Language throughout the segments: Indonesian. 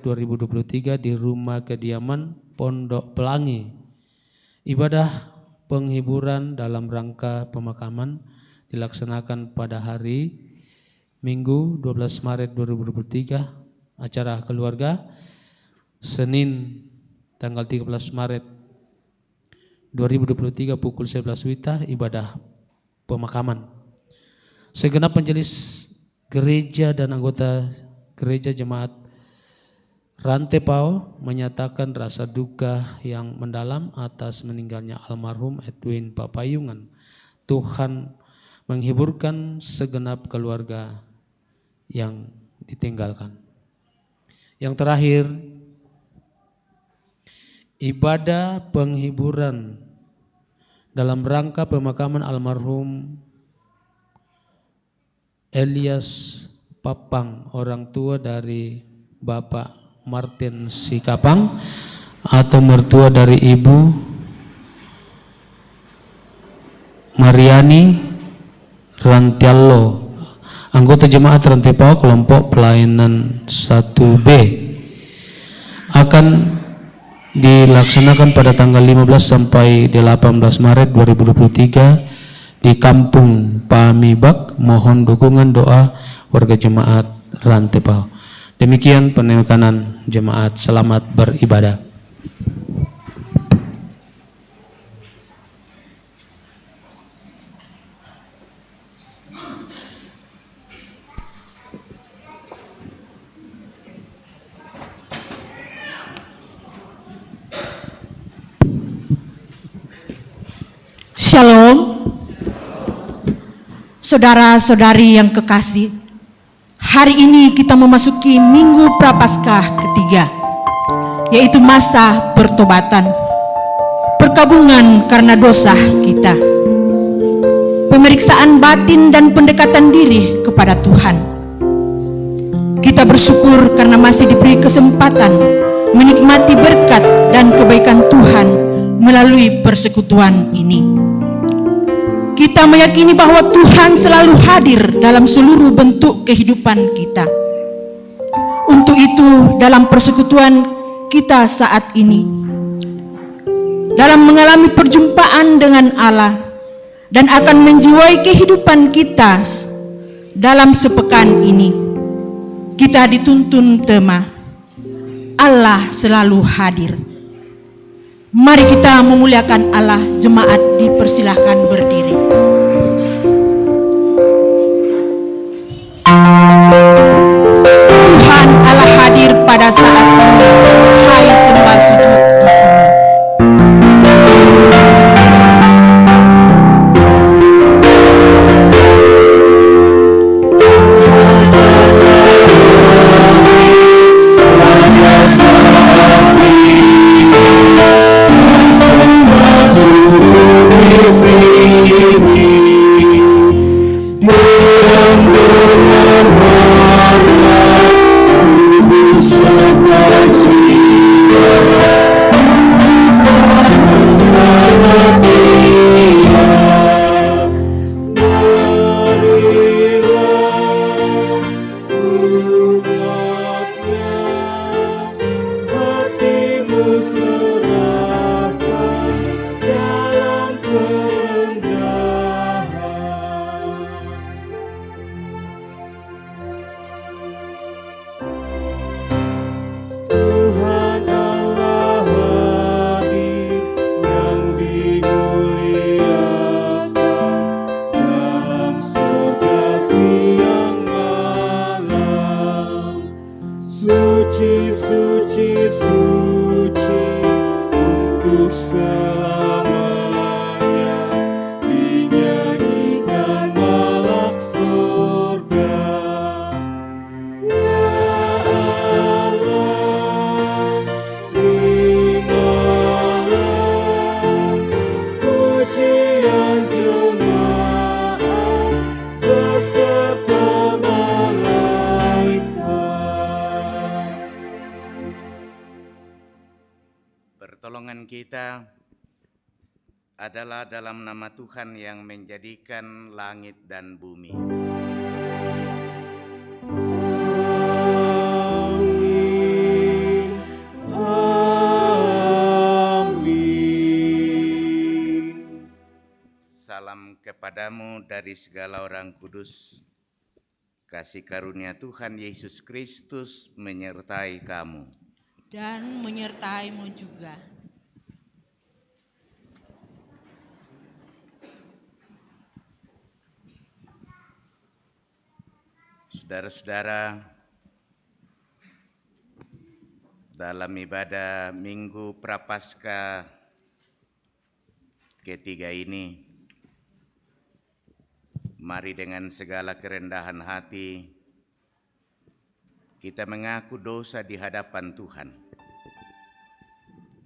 2023 di Rumah Kediaman Pondok Pelangi. Ibadah penghiburan dalam rangka pemakaman dilaksanakan pada hari Minggu 12 Maret 2023. Acara keluarga Senin tanggal 13 Maret 2023 pukul 11 WITA ibadah pemakaman. Segenap majelis gereja dan anggota gereja jemaat Rantepao menyatakan rasa duka yang mendalam atas meninggalnya almarhum Edwin Papayungan. Tuhan menghiburkan segenap keluarga yang ditinggalkan. Yang terakhir, ibadah penghiburan dalam rangka pemakaman almarhum Elias Papang, orang tua dari Bapak Martin Sikapang atau mertua dari Ibu Mariani Rantiallo, anggota jemaat Rantepao kelompok pelayanan 1B, akan dilaksanakan pada tanggal 15 sampai 18 Maret 2023 di Kampung Pamibak. Mohon dukungan doa warga jemaat Rantepao. Demikian penekanan jemaat, selamat beribadah. Shalom, saudara-saudari yang kekasih. Hari ini kita memasuki Minggu Prapaskah ketiga, yaitu masa pertobatan, perkabungan karena dosa kita, pemeriksaan batin dan pendekatan diri kepada Tuhan. Kita bersyukur karena masih diberi kesempatan menikmati berkat dan kebaikan Tuhan melalui persekutuan ini. Kita meyakini bahwa Tuhan selalu hadir dalam seluruh bentuk kehidupan kita. Untuk itu, dalam persekutuan kita saat ini, dalam mengalami perjumpaan dengan Allah dan akan menjiwai kehidupan kita dalam sepekan ini, kita dituntun tema Allah selalu hadir. Mari kita memuliakan Allah. Jemaat dipersilahkan berdiri. Tuhan Allah hadir pada saat ini. Hai sembah sujud di sini. Kita adalah dalam nama Tuhan yang menjadikan langit dan bumi. Amin. kepadamu dari segala orang kudus. Kasih karunia Tuhan Yesus Kristus menyertai kamu. Dan menyertaimu juga. Saudara-saudara, dalam ibadah Minggu Prapaskah ketiga ini, mari dengan segala kerendahan hati kita mengaku dosa di hadapan Tuhan.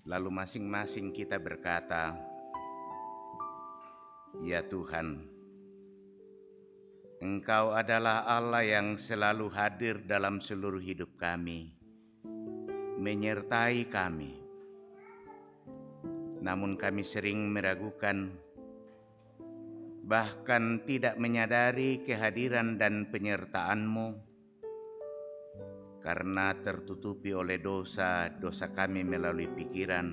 Lalu masing-masing kita berkata, "Ya Tuhan, Engkau adalah Allah yang selalu hadir dalam seluruh hidup kami, menyertai kami. Namun kami sering meragukan, bahkan tidak menyadari kehadiran dan penyertaan-Mu, karena tertutupi oleh dosa-dosa kami melalui pikiran,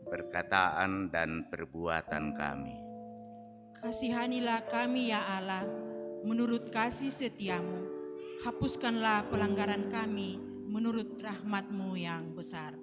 perkataan, dan perbuatan kami. Kasihanilah kami ya Allah, menurut kasih setiamu. Hapuskanlah pelanggaran kami, menurut rahmat-Mu yang besar.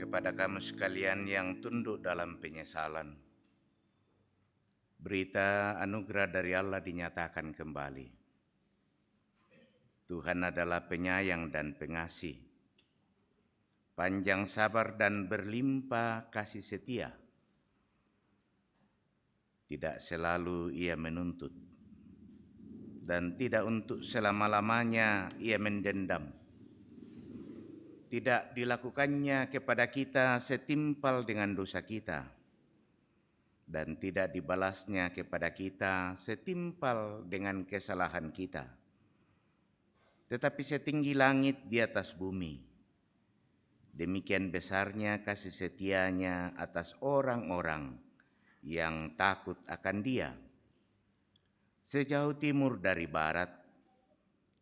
Kepada kamu sekalian yang tunduk dalam penyesalan, berita anugerah dari Allah dinyatakan kembali. Tuhan adalah penyayang dan pengasih, panjang sabar dan berlimpah kasih setia. Tidak selalu Ia menuntut, dan tidak untuk selama-lamanya Ia mendendam. Tidak dilakukannya kepada kita setimpal dengan dosa kita, dan tidak dibalasnya kepada kita setimpal dengan kesalahan kita. Tetapi setinggi langit di atas bumi, demikian besarnya kasih setianya atas orang-orang yang takut akan Dia. Sejauh timur dari barat,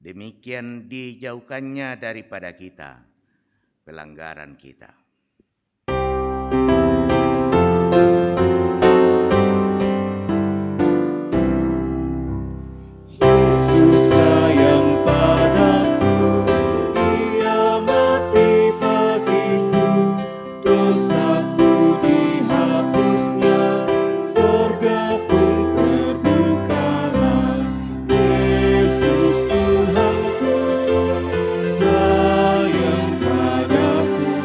demikian dijauhkannya daripada kita pelanggaran kita. Yesus sayang padaku, Ia mati bagiku, dosaku dihapusnya, surga pun terbukalah. Yesus Tuhanku sayang padaku,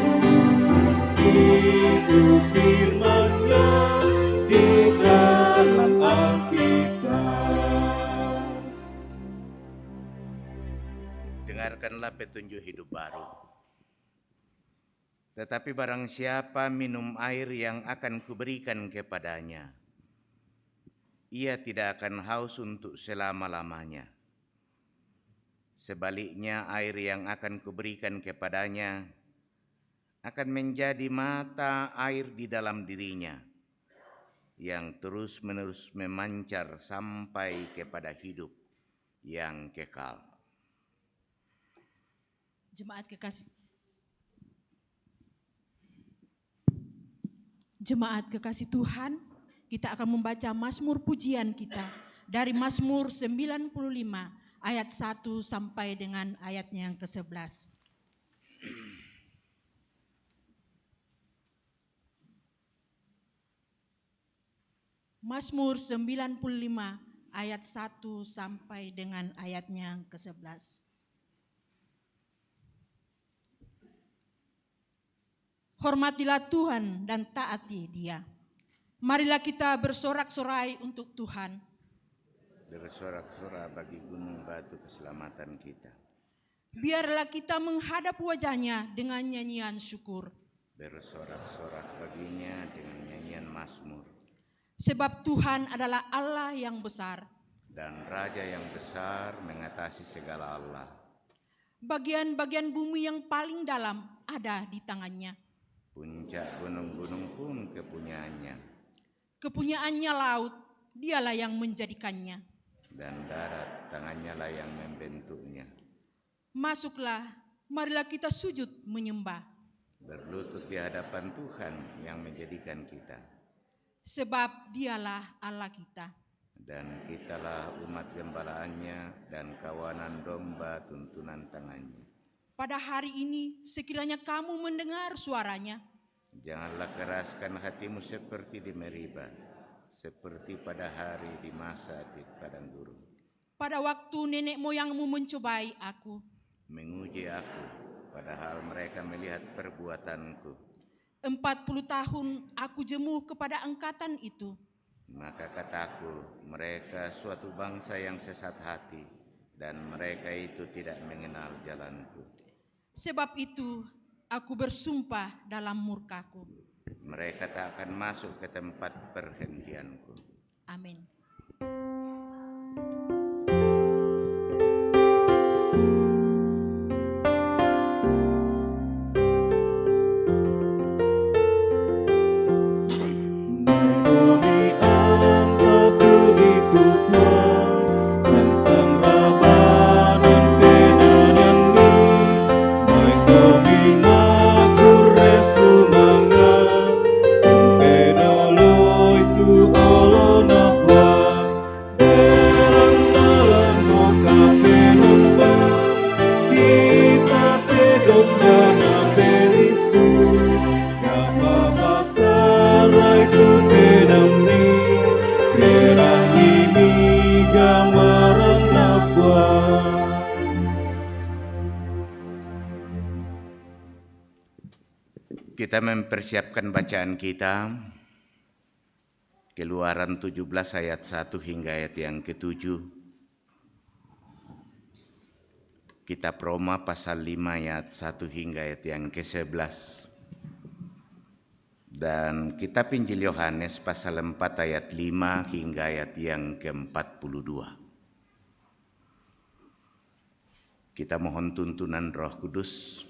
itu firman-Nya di dalam Alkitab. Dengarkanlah petunjuk hidup baru. Tetapi barang siapa minum air yang akan kuberikan kepadanya, ia tidak akan haus untuk selama-lamanya. Sebaliknya, air yang akan kuberikan kepadanya akan menjadi mata air di dalam dirinya, yang terus-menerus memancar sampai kepada hidup yang kekal. Jemaat kekasih Tuhan, kita akan membaca Mazmur pujian kita dari Mazmur 95 ayat 1 sampai dengan ayatnya yang ke-11. Mazmur 95 ayat 1 sampai dengan ayatnya yang ke-11. Hormatilah Tuhan dan taati Dia. Marilah kita bersorak-sorai untuk Tuhan. Bersorak-sorai bagi gunung batu keselamatan kita. Biarlah kita menghadap wajah-Nya dengan nyanyian syukur. Bersorak-sorak baginya dengan nyanyian mazmur. Sebab Tuhan adalah Allah yang besar. Dan Raja yang besar mengatasi segala Allah. Bagian-bagian bumi yang paling dalam ada di tangan-Nya. Puncak gunung-gunung pun kepunyaannya. Kepunyaannya laut, Dialah yang menjadikannya. Dan darat, tangannya lah yang membentuknya. Masuklah, marilah kita sujud menyembah. Berlutut di hadapan Tuhan yang menjadikan kita. Sebab Dialah Allah kita. Dan kitalah umat gembalaannya dan kawanan domba tuntunan tangannya. Pada hari ini sekiranya kamu mendengar suaranya. Janganlah keraskan hatimu seperti di Meriba, seperti pada hari di masa di padang gurun. Pada waktu nenek moyangmu mencobai aku. Menguji aku, padahal mereka melihat perbuatanku. 40 tahun aku jemuh kepada angkatan itu. Maka kataku, mereka suatu bangsa yang sesat hati, dan mereka itu tidak mengenal jalanku. Sebab itu aku bersumpah dalam murkaku. Mereka tak akan masuk ke tempat perhentianku. Amin. Kita mempersiapkan bacaan kita, Keluaran 17 ayat 1 hingga ayat yang ke-7. Kitab Roma pasal 5 ayat 1 hingga ayat yang ke-11. Dan kitab Injil Yohanes pasal 4 ayat 5 hingga ayat yang ke-42. Kita mohon tuntunan Roh Kudus.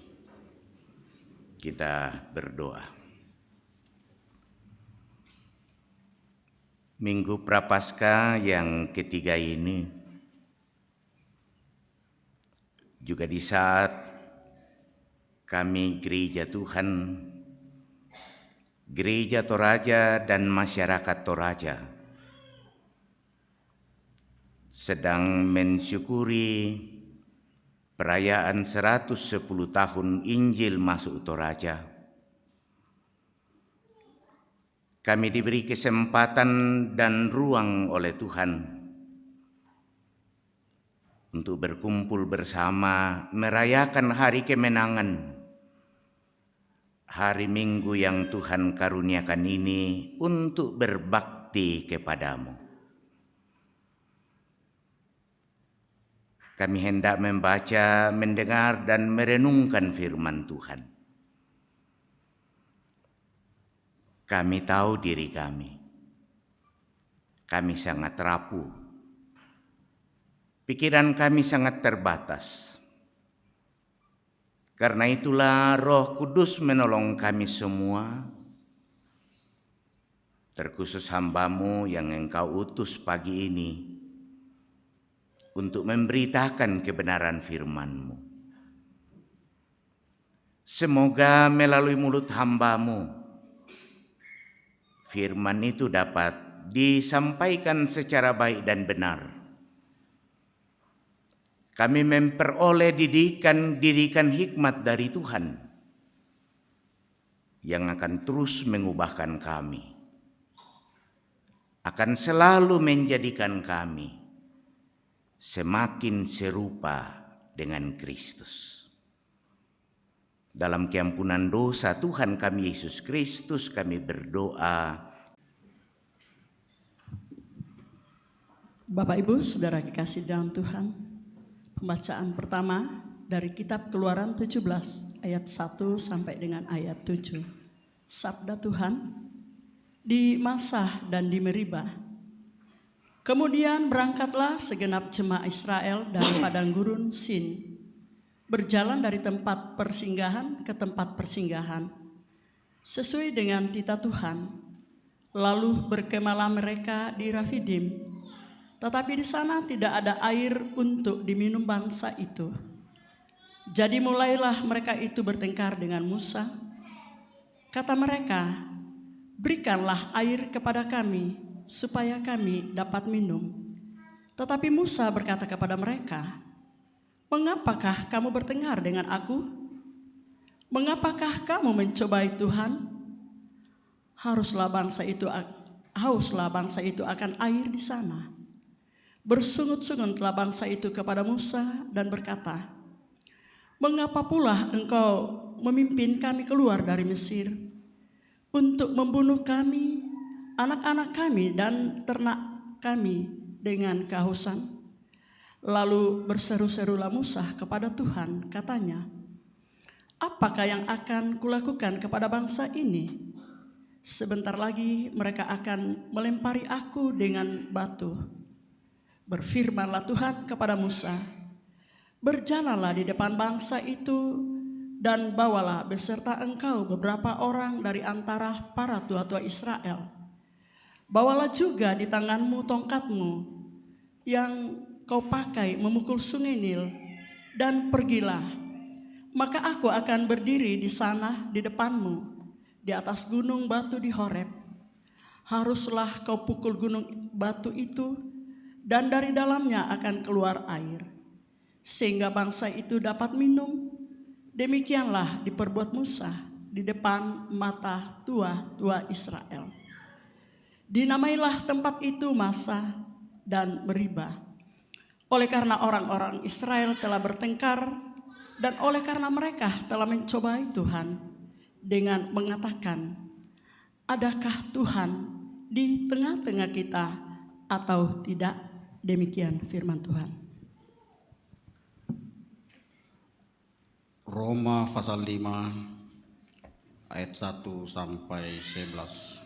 Kita berdoa. Minggu Prapaskah yang ketiga ini, juga di saat kami Gereja Tuhan, Gereja Toraja dan masyarakat Toraja sedang mensyukuri perayaan 110 tahun Injil masuk Toraja. Kami diberi kesempatan dan ruang oleh Tuhan untuk berkumpul bersama merayakan hari kemenangan, hari Minggu yang Tuhan karuniakan ini untuk berbakti kepadamu. Kami hendak membaca, mendengar, dan merenungkan firman Tuhan. Kami tahu diri kami. Kami sangat rapuh. Pikiran kami sangat terbatas. Karena itulah Roh Kudus menolong kami semua, terkhusus hamba-Mu yang Engkau utus pagi ini, untuk memberitakan kebenaran firman-Mu. Semoga melalui mulut hamba-Mu, firman itu dapat disampaikan secara baik dan benar. Kami memperoleh didikan hikmat dari Tuhan yang akan terus mengubahkan kami, akan selalu menjadikan kami semakin serupa dengan Kristus. Dalam keampunan dosa Tuhan kami Yesus Kristus kami berdoa. Bapak Ibu, Saudara kekasih dalam Tuhan, pembacaan pertama dari kitab Keluaran 17 ayat 1 sampai dengan ayat 7. Sabda Tuhan, di Masah dan di Meribah. Kemudian berangkatlah segenap jemaah Israel dari padang gurun Sin, berjalan dari tempat persinggahan ke tempat persinggahan, sesuai dengan titah Tuhan. Lalu berkemahlah mereka di Rafidim. Tetapi di sana tidak ada air untuk diminum bangsa itu. Jadi mulailah mereka itu bertengkar dengan Musa. Kata mereka, berikanlah air kepada kami, supaya kami dapat minum. Tetapi Musa berkata kepada mereka, mengapakah kamu bertengkar dengan aku? Mengapakah kamu mencobai Tuhan? Hauslah bangsa itu akan air di sana. Bersungut-sungutlah bangsa itu kepada Musa dan berkata, mengapa pula engkau memimpin kami keluar dari Mesir untuk membunuh kami, anak-anak kami dan ternak kami dengan kehausan? Lalu berseru-serulah Musa kepada Tuhan, katanya, apakah yang akan kulakukan kepada bangsa ini? Sebentar lagi mereka akan melempari aku dengan batu. Berfirmanlah Tuhan kepada Musa, berjalanlah di depan bangsa itu dan bawalah beserta engkau beberapa orang dari antara para tua-tua Israel. Bawalah juga di tanganmu tongkatmu yang kau pakai memukul sungai Nil, dan pergilah. Maka aku akan berdiri di sana di depanmu, di atas gunung batu di Horeb. Haruslah kau pukul gunung batu itu, dan dari dalamnya akan keluar air, sehingga bangsa itu dapat minum. Demikianlah diperbuat Musa di depan mata tua-tua Israel. Dinamailah tempat itu Masah dan Meribah, oleh karena orang-orang Israel telah bertengkar, dan oleh karena mereka telah mencobai Tuhan dengan mengatakan, adakah Tuhan di tengah-tengah kita atau tidak? Demikian firman Tuhan. Roma pasal 5 ayat 1 sampai 11.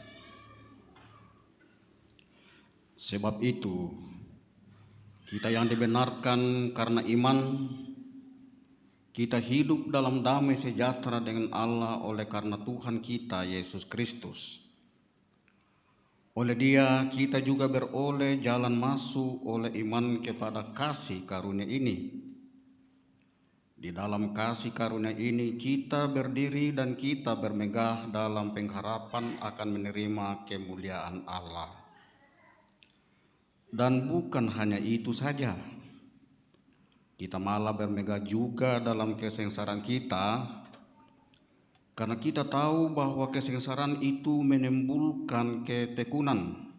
Sebab itu, kita yang dibenarkan karena iman, kita hidup dalam damai sejahtera dengan Allah oleh karena Tuhan kita Yesus Kristus. Oleh Dia kita juga beroleh jalan masuk oleh iman kepada kasih karunia ini. Di dalam kasih karunia ini kita berdiri dan kita bermegah dalam pengharapan akan menerima kemuliaan Allah. Dan bukan hanya itu saja, kita malah bermegah juga dalam kesengsaraan kita, karena kita tahu bahwa kesengsaraan itu menimbulkan ketekunan,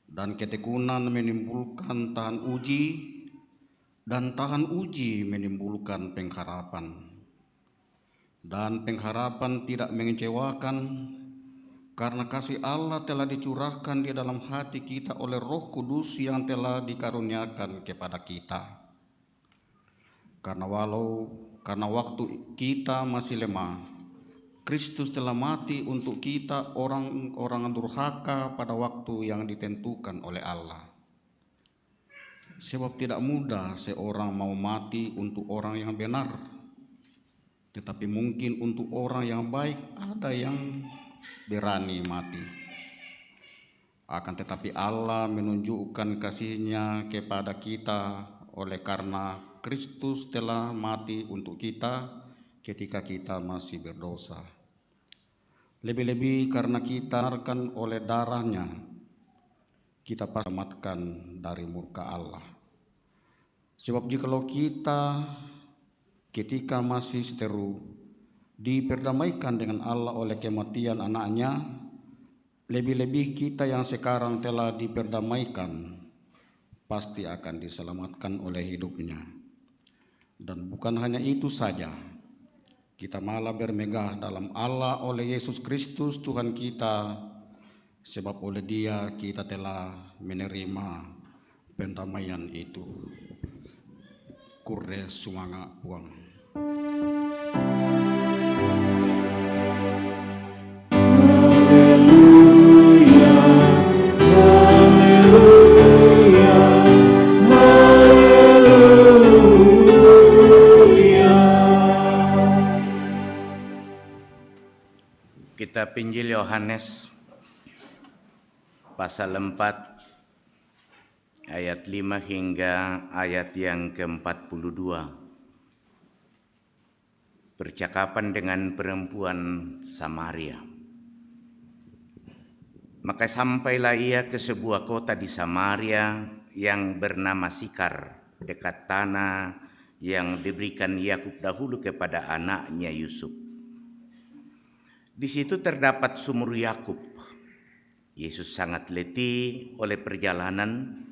dan ketekunan menimbulkan tahan uji, dan tahan uji menimbulkan pengharapan. Dan pengharapan tidak mengecewakan, karena kasih Allah telah dicurahkan di dalam hati kita oleh Roh Kudus yang telah dikaruniakan kepada kita. Karena waktu kita masih lemah, Kristus telah mati untuk kita orang-orang durhaka pada waktu yang ditentukan oleh Allah. Sebab tidak mudah seorang mau mati untuk orang yang benar, tetapi mungkin untuk orang yang baik ada yang berani mati. Akan tetapi Allah menunjukkan kasih-Nya kepada kita oleh karena Kristus telah mati untuk kita ketika kita masih berdosa. Lebih-lebih karena kita dibenarkan oleh darah-Nya, kita pasti diselamatkan dari murka Allah. Sebab jikalau kita ketika masih seteru diperdamaikan dengan Allah oleh kematian anak-Nya, lebih-lebih kita yang sekarang telah diperdamaikan pasti akan diselamatkan oleh hidup-Nya. Dan bukan hanya itu saja, kita malah bermegah dalam Allah oleh Yesus Kristus Tuhan kita, sebab oleh Dia kita telah menerima pendamaian itu. Kure sumanga puang. Haleluya, haleluya, haleluya. Kitab Injil Yohanes pasal 4 ayat 5 hingga ayat yang ke-42. Percakapan dengan perempuan Samaria. Maka sampailah ia ke sebuah kota di Samaria yang bernama Sikar, dekat tanah yang diberikan Yakub dahulu kepada anaknya Yusuf. Di situ terdapat sumur Yakub. Yesus sangat letih oleh perjalanan,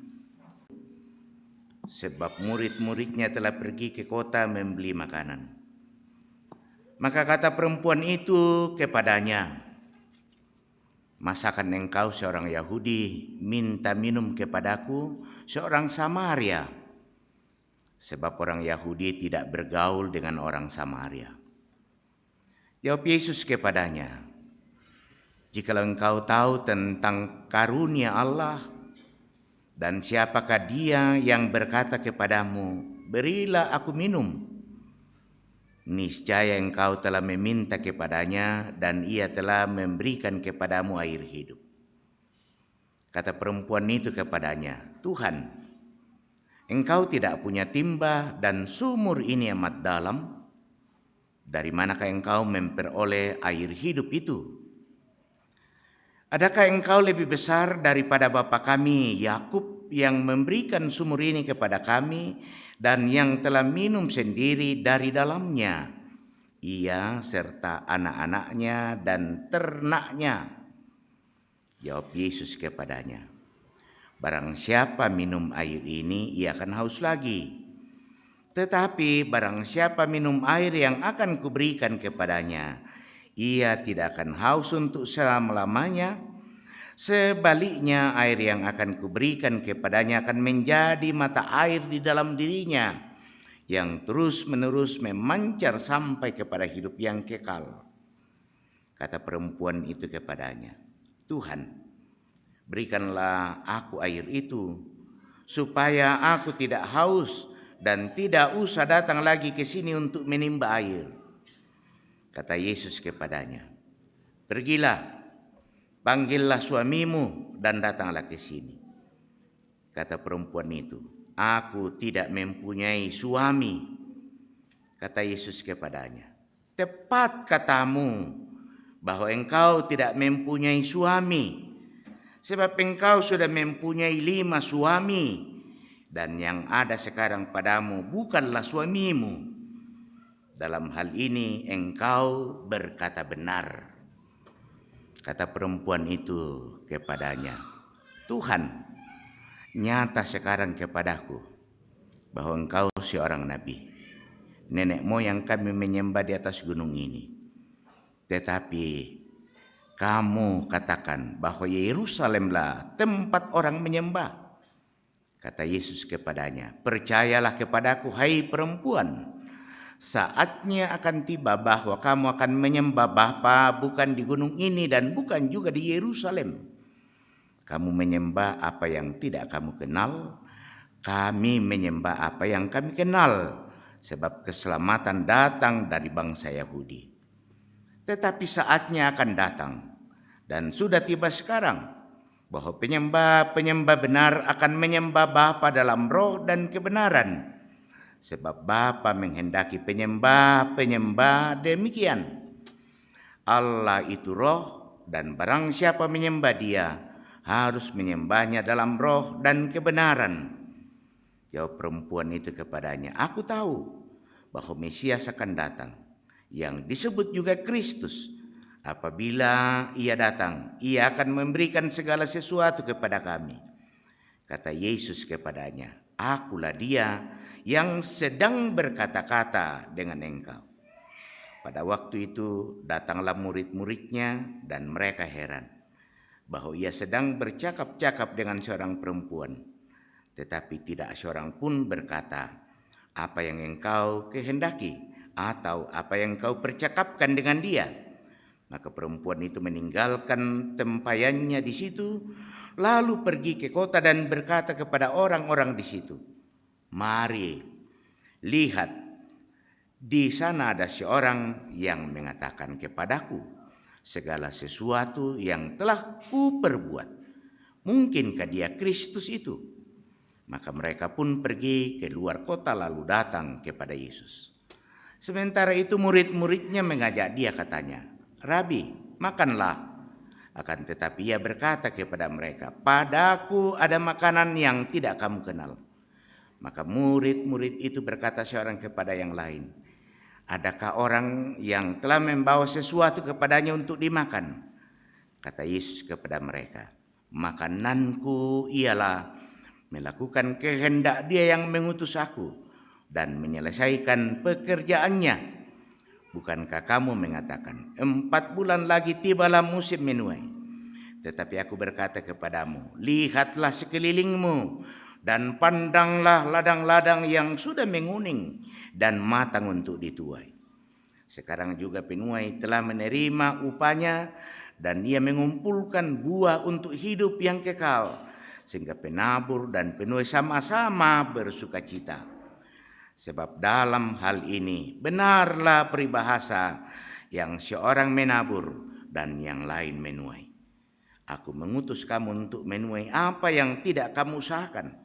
sebab murid-muridnya telah pergi ke kota membeli makanan. Maka kata perempuan itu kepadanya, "Masakan engkau seorang Yahudi minta minum kepadaku seorang Samaria?" Sebab orang Yahudi tidak bergaul dengan orang Samaria. Jawab Yesus kepadanya, "Jikalau engkau tahu tentang karunia Allah dan siapakah dia yang berkata kepadamu, berilah aku minum, niscaya engkau telah meminta kepadanya dan ia telah memberikan kepadamu air hidup." Kata perempuan itu kepadanya, "Tuhan, engkau tidak punya timba dan sumur ini amat dalam. Dari manakah engkau memperoleh air hidup itu? Adakah engkau lebih besar daripada bapa kami Yakub yang memberikan sumur ini kepada kami dan yang telah minum sendiri dari dalamnya, ia serta anak-anaknya dan ternaknya?" Jawab Yesus kepadanya, "Barang siapa minum air ini, ia akan haus lagi. Tetapi barang siapa minum air yang akan kuberikan kepadanya, ia tidak akan haus untuk selama-lamanya. Sebaliknya air yang akan kuberikan kepadanya akan menjadi mata air di dalam dirinya, yang terus-menerus memancar sampai kepada hidup yang kekal." Kata perempuan itu kepadanya, "Tuhan, berikanlah aku air itu, supaya aku tidak haus dan tidak usah datang lagi ke sini untuk menimba air." Kata Yesus kepadanya, "Pergilah, panggillah suamimu dan datanglah ke sini." Kata perempuan itu, "Aku tidak mempunyai suami." Kata Yesus kepadanya, "Tepat katamu bahwa engkau tidak mempunyai suami, sebab engkau sudah mempunyai 5 suami, dan yang ada sekarang padamu bukanlah suamimu. Dalam hal ini engkau berkata benar." Kata perempuan itu kepadanya, "Tuhan, nyata sekarang kepadaku bahwa engkau seorang nabi. Nenek moyang kami menyembah di atas gunung ini. Tetapi kamu katakan bahwa Yerusalemlah tempat orang menyembah." Kata Yesus kepadanya, "Percayalah kepadaku, hai perempuan, saatnya akan tiba bahwa kamu akan menyembah Bapa bukan di gunung ini dan bukan juga di Yerusalem. Kamu menyembah apa yang tidak kamu kenal, kami menyembah apa yang kami kenal, sebab keselamatan datang dari bangsa Yahudi. Tetapi saatnya akan datang, dan sudah tiba sekarang, bahwa penyembah-penyembah benar akan menyembah Bapa dalam roh dan kebenaran, sebab Bapa menghendaki penyembah-penyembah demikian. Allah itu roh, dan barang siapa menyembah Dia harus menyembahnya dalam roh dan kebenaran." Jawab perempuan itu kepadanya, "Aku tahu bahwa Mesias akan datang, yang disebut juga Kristus. Apabila ia datang, ia akan memberikan segala sesuatu kepada kami." Kata Yesus kepadanya, "Akulah dia yang sedang berkata-kata dengan engkau." Pada waktu itu datanglah murid-muridnya dan mereka heran bahwa ia sedang bercakap-cakap dengan seorang perempuan. tetapi tidak seorang pun berkata, "Apa yang engkau kehendaki?" atau "Apa yang engkau percakapkan dengan dia?" Maka perempuan itu meninggalkan tempayannya di situ, lalu pergi ke kota dan berkata kepada orang-orang di situ, "Mari, lihat, di sana ada seorang yang mengatakan kepadaku segala sesuatu yang telah kuperbuat. Mungkinkah dia Kristus itu?" Maka mereka pun pergi ke luar kota lalu datang kepada Yesus. Sementara itu murid-muridnya mengajak dia, katanya, "Rabi, makanlah." Akan tetapi ia berkata kepada mereka, "Padaku ada makanan yang tidak kamu kenal." Maka murid-murid itu berkata seorang kepada yang lain, "Adakah orang yang telah membawa sesuatu kepadanya untuk dimakan?" Kata Yesus kepada mereka, "Makananku ialah melakukan kehendak Dia yang mengutus aku dan menyelesaikan pekerjaannya. Bukankah kamu mengatakan, 4 bulan lagi tibalah musim menuai? Tetapi aku berkata kepadamu, lihatlah sekelilingmu dan pandanglah ladang-ladang yang sudah menguning dan matang untuk dituai. Sekarang juga penuai telah menerima upahnya dan ia mengumpulkan buah untuk hidup yang kekal, sehingga penabur dan penuai sama-sama bersukacita. Sebab dalam hal ini benarlah peribahasa, yang seorang menabur dan yang lain menuai. Aku mengutus kamu untuk menuai apa yang tidak kamu usahakan.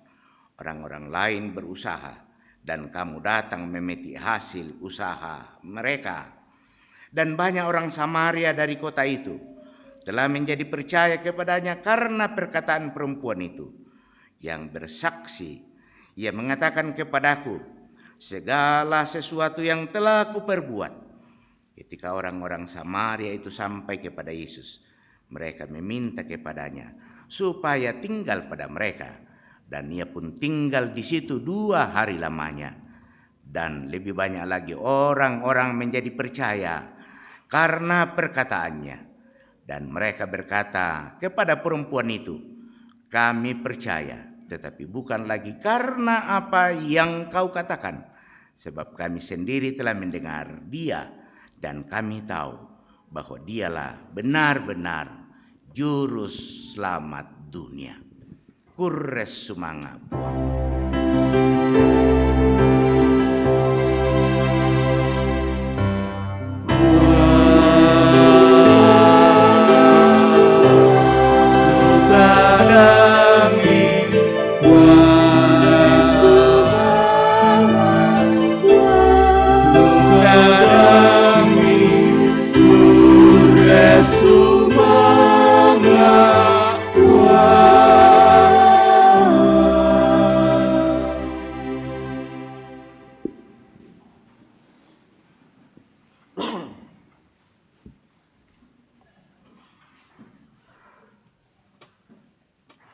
Orang-orang lain berusaha dan kamu datang memetik hasil usaha mereka." Dan banyak orang Samaria dari kota itu telah menjadi percaya kepadanya karena perkataan perempuan itu yang bersaksi, "Ia mengatakan kepadaku segala sesuatu yang telah kuperbuat." Ketika orang-orang Samaria itu sampai kepada Yesus, mereka meminta kepadanya supaya tinggal pada mereka, dan ia pun tinggal di situ 2 hari lamanya. Dan lebih banyak lagi orang-orang menjadi percaya karena perkataannya. Dan mereka berkata kepada perempuan itu, "Kami percaya, tetapi bukan lagi karena apa yang kau katakan, sebab kami sendiri telah mendengar dia dan kami tahu bahwa dialah benar-benar juru selamat dunia." Kures sumanga.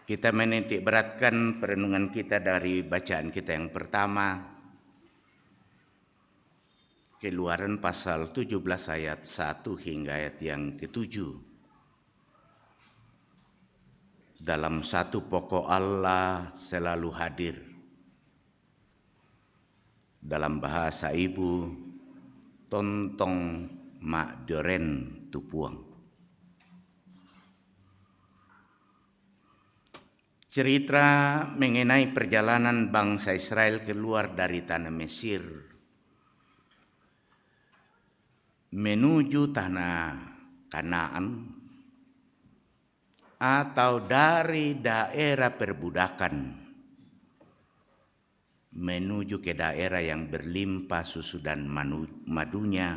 Kita menitik beratkan perenungan kita dari bacaan kita yang pertama, Keluaran pasal 17 ayat 1 hingga ayat yang ke-7. Dalam satu pokok Allah selalu hadir. Dalam bahasa ibu, tontong mak doren tupuang. Cerita mengenai perjalanan bangsa Israel keluar dari tanah Mesir menuju tanah Kanaan atau dari daerah perbudakan menuju ke daerah yang berlimpah susu dan madunya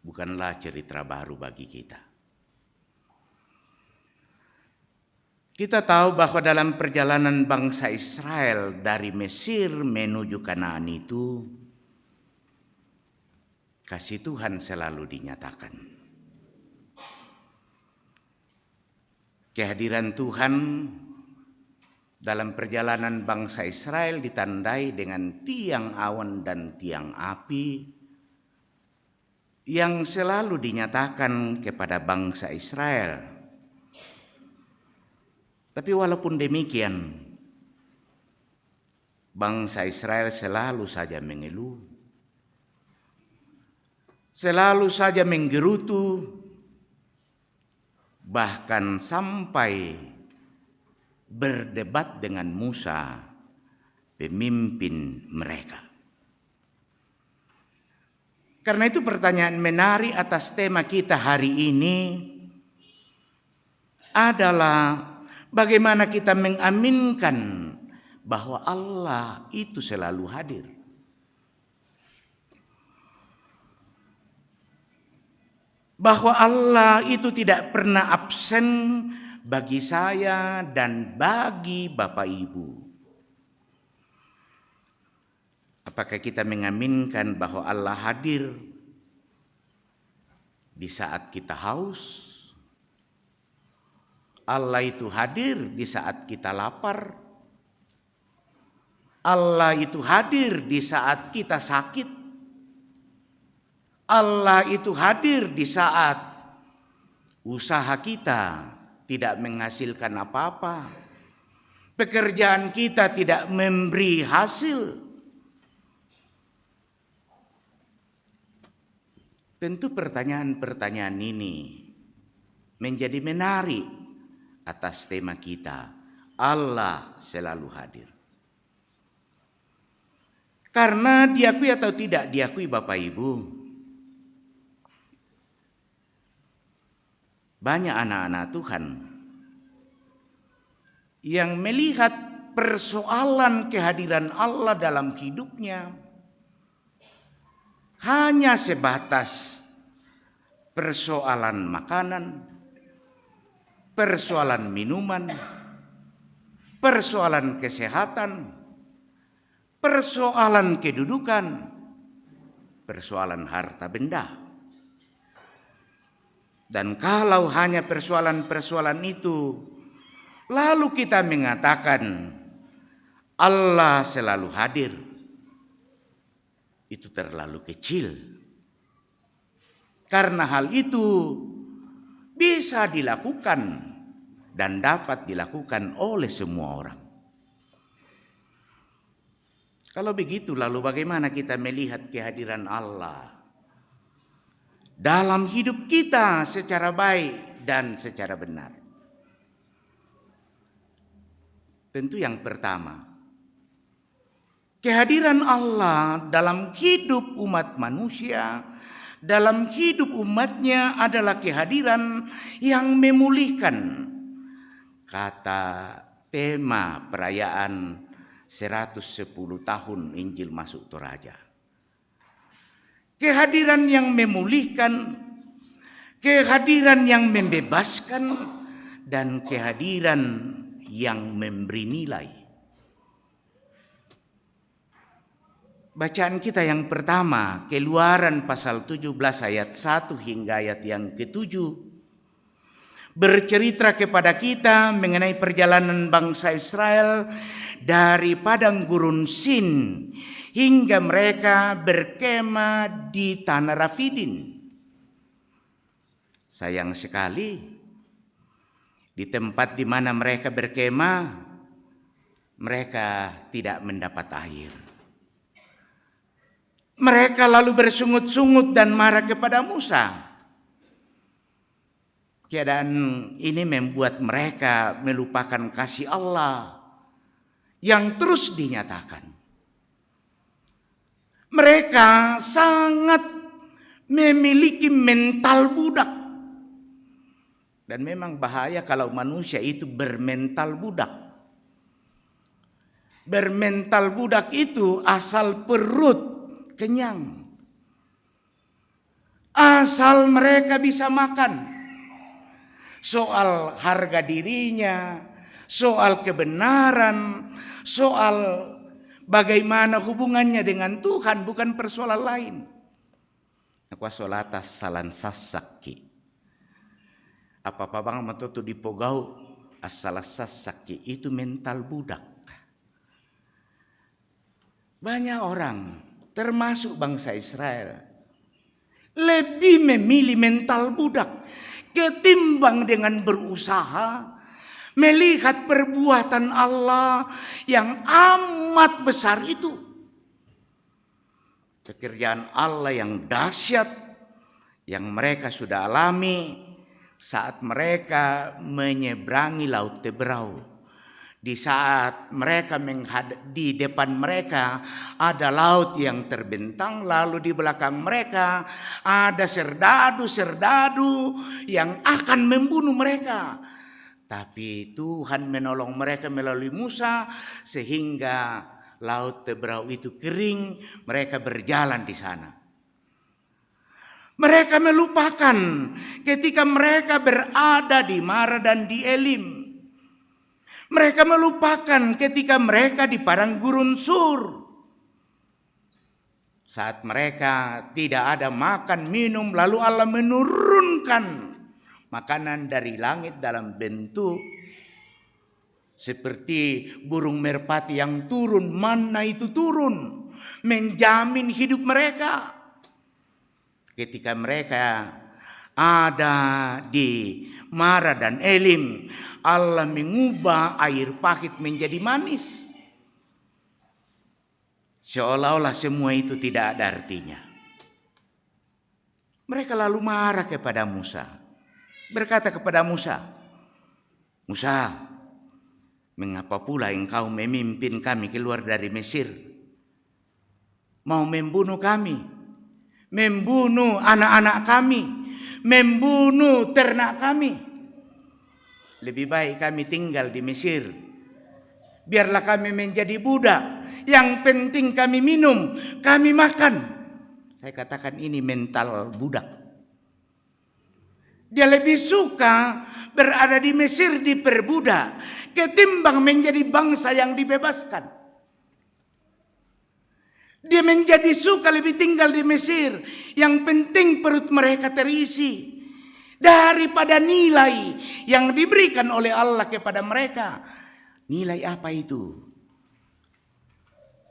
bukanlah cerita baru bagi kita. Kita tahu bahwa dalam perjalanan bangsa Israel dari Mesir menuju Kanaan itu, kasih Tuhan selalu dinyatakan. Kehadiran Tuhan dalam perjalanan bangsa Israel ditandai dengan tiang awan dan tiang api yang selalu dinyatakan kepada bangsa Israel. Tapi walaupun demikian, bangsa Israel selalu saja mengeluh, selalu saja menggerutu, bahkan sampai berdebat dengan Musa, pemimpin mereka. Karena itu pertanyaan menarik atas tema kita hari ini adalah bagaimana kita mengaminkan bahwa Allah itu selalu hadir. Bahwa Allah itu tidak pernah absen bagi saya dan bagi Bapak Ibu. Apakah kita mengaminkan bahwa Allah hadir di saat kita haus? Allah itu hadir di saat kita lapar? Allah itu hadir di saat kita sakit? Allah itu hadir di saat usaha kita tidak menghasilkan apa-apa, pekerjaan kita tidak memberi hasil? Tentu pertanyaan-pertanyaan ini menjadi menarik atas tema kita, Allah selalu hadir. Karena diakui atau tidak diakui Bapak Ibu, banyak anak-anak Tuhan yang melihat persoalan kehadiran Allah dalam hidupnya hanya sebatas persoalan makanan, persoalan minuman, persoalan kesehatan, persoalan kedudukan, persoalan harta benda. Dan kalau hanya persoalan-persoalan itu, lalu kita mengatakan Allah selalu hadir, itu terlalu kecil. Karena hal itu bisa dilakukan dan dapat dilakukan oleh semua orang. Kalau begitu, lalu bagaimana kita melihat kehadiran Allah dalam hidup kita secara baik dan secara benar? Tentu yang pertama, kehadiran Allah dalam hidup umat manusia, dalam hidup umatnya adalah kehadiran yang memulihkan. Kata tema perayaan 110 tahun Injil masuk Toraja. Kehadiran yang memulihkan, kehadiran yang membebaskan, dan kehadiran yang memberi nilai. Bacaan kita yang pertama, Keluaran pasal 17 ayat 1 hingga ayat yang ke-7, bercerita kepada kita mengenai perjalanan bangsa Israel dari padang gurun Sin hingga mereka berkemah di tanah Rafidin. Sayang sekali, di tempat di mana mereka berkemah, mereka tidak mendapat air. Mereka lalu bersungut-sungut dan marah kepada Musa. Keadaan ini membuat mereka melupakan kasih Allah yang terus dinyatakan. Mereka sangat memiliki mental budak. Dan memang bahaya kalau manusia itu bermental budak. Bermental budak itu asal perut kenyang, asal mereka bisa makan. Soal harga dirinya, soal kebenaran, soal bagaimana hubungannya dengan Tuhan, bukan persoalan lain. Aku solatas salan sasaki. Apa-apa bang matoto dipogau asal sasaki itu mental budak. Banyak orang termasuk bangsa Israel lebih memilih mental budak ketimbang dengan berusaha melihat perbuatan Allah yang amat besar itu. Pekerjaan Allah yang dahsyat yang mereka sudah alami saat mereka menyeberangi Laut Teberau. Di saat mereka di depan mereka ada laut yang terbentang, lalu di belakang mereka ada serdadu-serdadu yang akan membunuh mereka. Tapi Tuhan menolong mereka melalui Musa sehingga Laut Teberau itu kering, mereka berjalan di sana. Mereka melupakan ketika mereka berada di Mara dan di Elim. Mereka melupakan ketika mereka di padang gurun Sur. Saat mereka tidak ada makan minum, lalu Allah menurunkan makanan dari langit dalam bentuk seperti burung merpati yang turun, manna itu turun, menjamin hidup mereka. Ketika mereka ada di Mara dan Elim, Allah mengubah air pahit menjadi manis. Seolah-olah semua itu tidak ada artinya. Mereka lalu marah kepada Musa. Berkata kepada Musa, "Musa, mengapa pula engkau memimpin kami keluar dari Mesir? Mau membunuh kami, membunuh anak-anak kami, membunuh ternak kami. Lebih baik kami tinggal di Mesir. Biarlah kami menjadi budak. Yang penting kami minum, kami makan." Saya katakan ini mental budak. Dia lebih suka berada di Mesir diperbudak ketimbang menjadi bangsa yang dibebaskan. Dia menjadi suka lebih tinggal di Mesir. Yang penting perut mereka terisi. Daripada nilai yang diberikan oleh Allah kepada mereka. Nilai apa itu?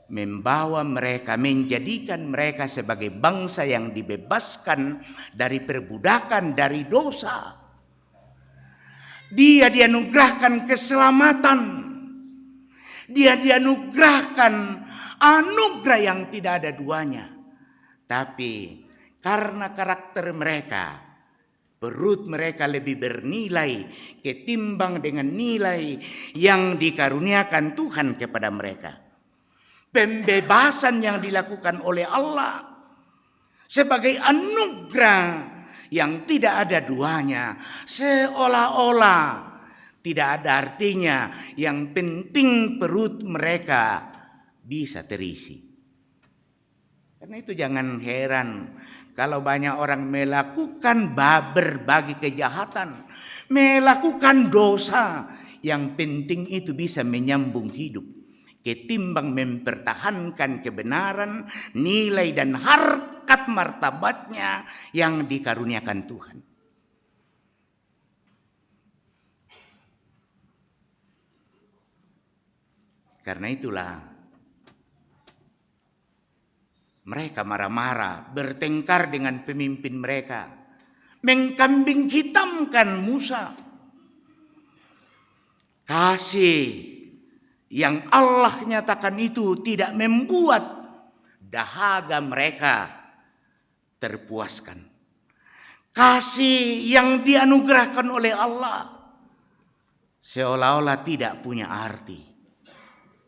Membawa mereka, menjadikan mereka sebagai bangsa yang dibebaskan dari perbudakan, dari dosa. Dia dianugerahkan keselamatan. Dia dianugerahkan anugerah yang tidak ada duanya. Tapi karena karakter mereka, perut mereka lebih bernilai ketimbang dengan nilai yang dikaruniakan Tuhan kepada mereka. Pembebasan yang dilakukan oleh Allah sebagai anugerah yang tidak ada duanya, seolah-olah tidak ada artinya. Yang penting perut mereka bisa terisi. Karena itu jangan heran kalau banyak orang melakukan berbagai kejahatan, melakukan dosa, yang penting itu bisa menyambung hidup. Ketimbang mempertahankan kebenaran, nilai dan harkat martabatnya yang dikaruniakan Tuhan. Karena itulah mereka marah-marah, bertengkar dengan pemimpin mereka, mengkambing hitamkan Musa. Kasih yang Allah nyatakan itu tidak membuat dahaga mereka terpuaskan. Kasih yang dianugerahkan oleh Allah seolah-olah tidak punya arti.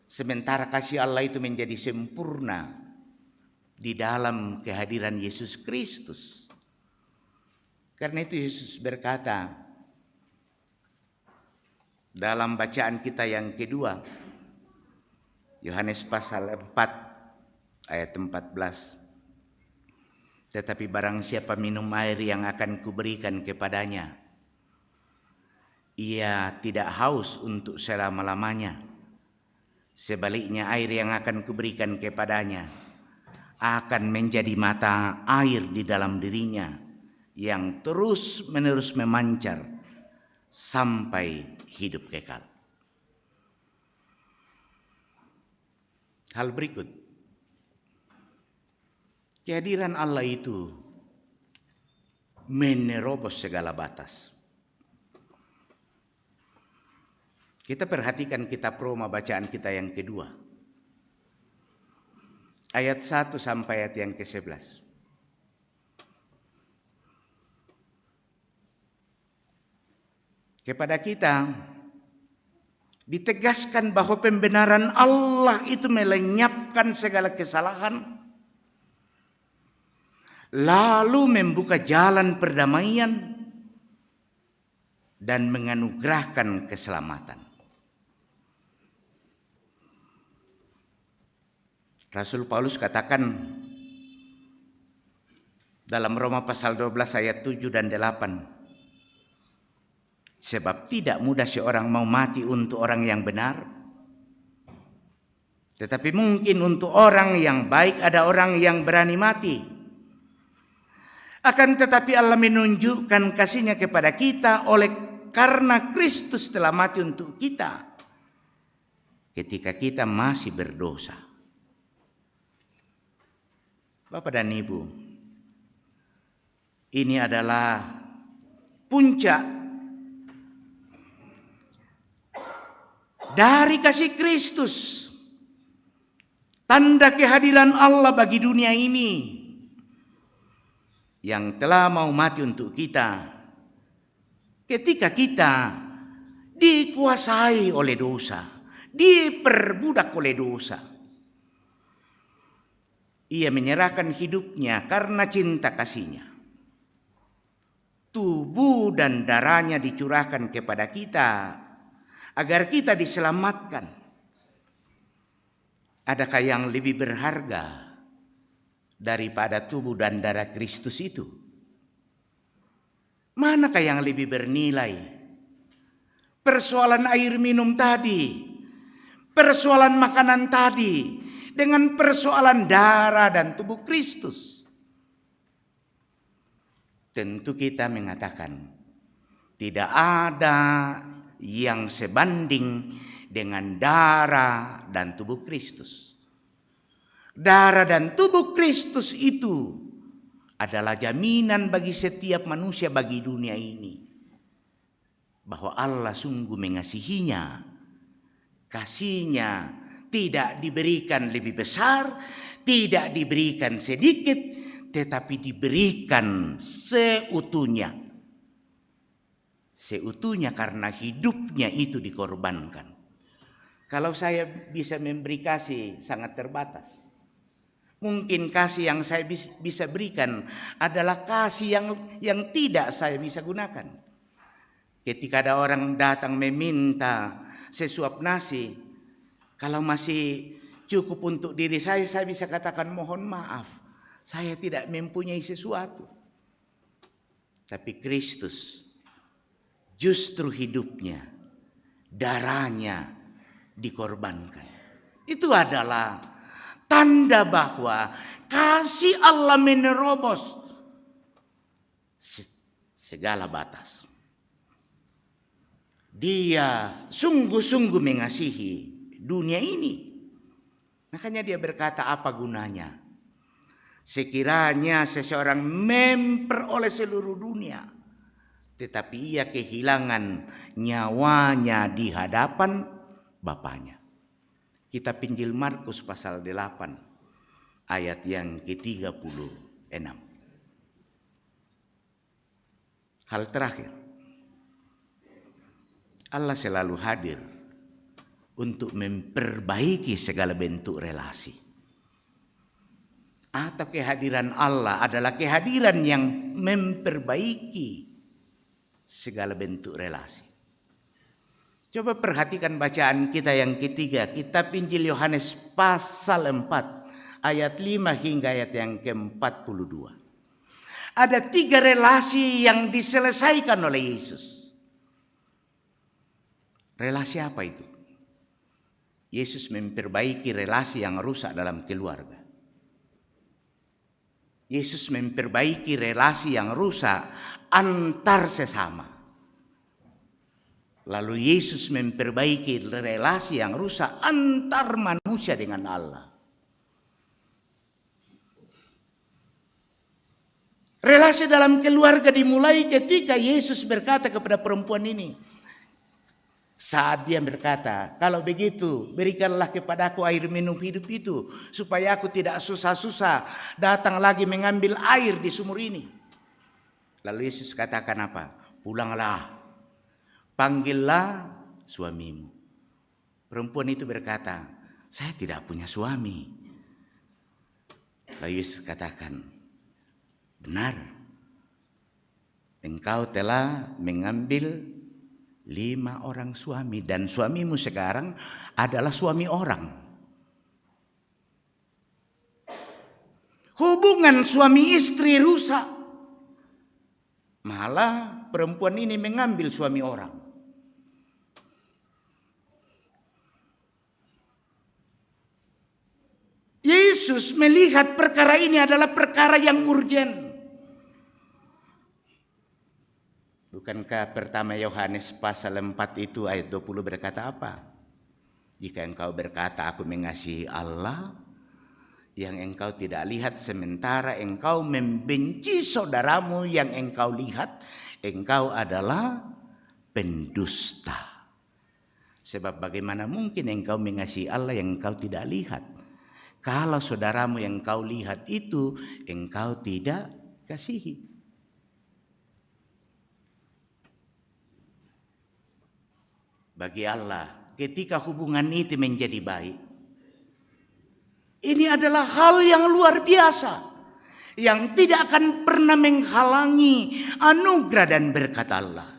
Sementara kasih Allah itu menjadi sempurna di dalam kehadiran Yesus Kristus. Karena itu Yesus berkata dalam bacaan kita yang kedua, Yohanes pasal 4 ayat 14. Tetapi barang siapa minum air yang akan kuberikan kepadanya, ia tidak haus untuk selama-lamanya. Sebaliknya air yang akan kuberikan kepadanya akan menjadi mata air di dalam dirinya yang terus-menerus memancar sampai hidup kekal. Hal berikut, kehadiran Allah itu menerobos segala batas. Kita perhatikan kitab Roma bacaan kita yang kedua. Ayat 1 sampai ayat yang ke-11. Kepada kita ditegaskan bahwa pembenaran Allah itu melenyapkan segala kesalahan, lalu membuka jalan perdamaian dan menganugerahkan keselamatan. Rasul Paulus katakan dalam Roma pasal 12 ayat 7 dan 8. Sebab tidak mudah seorang mau mati untuk orang yang benar. Tetapi mungkin untuk orang yang baik ada orang yang berani mati. Akan tetapi Allah menunjukkan kasih-Nya kepada kita karena Kristus telah mati untuk kita ketika kita masih berdosa. Bapak dan Ibu, ini adalah puncak dari kasih Kristus, tanda kehadiran Allah bagi dunia ini yang telah mau mati untuk kita ketika kita dikuasai oleh dosa, diperbudak oleh dosa. Ia menyerahkan hidupnya karena cinta kasih-Nya. Tubuh dan darahnya dicurahkan kepada kita agar kita diselamatkan. Adakah yang lebih berharga daripada tubuh dan darah Kristus itu? Manakah yang lebih bernilai? Persoalan air minum tadi, persoalan makanan tadi, dengan persoalan darah dan tubuh Kristus. Tentu kita mengatakan tidak ada yang sebanding dengan darah dan tubuh Kristus. Darah dan tubuh Kristus itu adalah jaminan bagi setiap manusia bagi dunia ini bahwa Allah sungguh mengasihinya. Kasih-Nya tidak diberikan lebih besar, tidak diberikan sedikit, tetapi diberikan seutuhnya. Seutuhnya karena hidupnya itu dikorbankan. Kalau saya bisa memberi kasih sangat terbatas. Mungkin kasih yang saya bisa berikan adalah kasih yang tidak saya bisa gunakan. Ketika ada orang datang meminta sesuap nasi, kalau masih cukup untuk diri saya bisa katakan mohon maaf. Saya tidak mempunyai sesuatu. Tapi Kristus justru hidupnya, darahnya dikorbankan. Itu adalah tanda bahwa kasih Allah menerobos segala batas. Dia sungguh-sungguh mengasihi dunia ini. Makanya dia berkata, apa gunanya sekiranya seseorang memperoleh seluruh dunia, tetapi ia kehilangan nyawanya di hadapan Bapaknya. Kitab Injil Markus pasal 8 ayat yang ke-36. Hal terakhir, Allah selalu hadir untuk memperbaiki segala bentuk relasi. Atau kehadiran Allah adalah kehadiran yang memperbaiki segala bentuk relasi. Coba perhatikan bacaan kita yang ketiga, kitab Injil Yohanes pasal 4 ayat 5 hingga ayat yang ke-42. Ada 3 relasi yang diselesaikan oleh Yesus. Relasi apa itu? Yesus memperbaiki relasi yang rusak dalam keluarga. Yesus memperbaiki relasi yang rusak antar sesama. Lalu Yesus memperbaiki relasi yang rusak antar manusia dengan Allah. Relasi dalam keluarga dimulai ketika Yesus berkata kepada perempuan ini, Saat dia berkata, kalau begitu berikanlah kepadaku air minum hidup itu, supaya aku tidak susah-susah datang lagi mengambil air di sumur ini. Lalu Yesus katakan apa? Pulanglah, panggillah suamimu. Perempuan itu berkata, saya tidak punya suami. Lalu Yesus katakan, benar, engkau telah mengambil 5 orang suami, dan suamimu sekarang adalah suami orang. Hubungan suami istri rusak. Malah perempuan ini mengambil suami orang. Yesus melihat perkara ini adalah perkara yang urgen. Bukankah pertama Yohanes pasal 4 itu ayat 20 berkata apa? Jika engkau berkata aku mengasihi Allah, yang engkau tidak lihat, sementara engkau membenci saudaramu yang engkau lihat, engkau adalah pendusta. Sebab bagaimana mungkin engkau mengasihi Allah yang engkau tidak lihat? Kalau saudaramu yang engkau lihat itu engkau tidak kasihi. Bagi Allah, ketika hubungan itu menjadi baik, ini adalah hal yang luar biasa, yang tidak akan pernah menghalangi anugerah dan berkat Allah.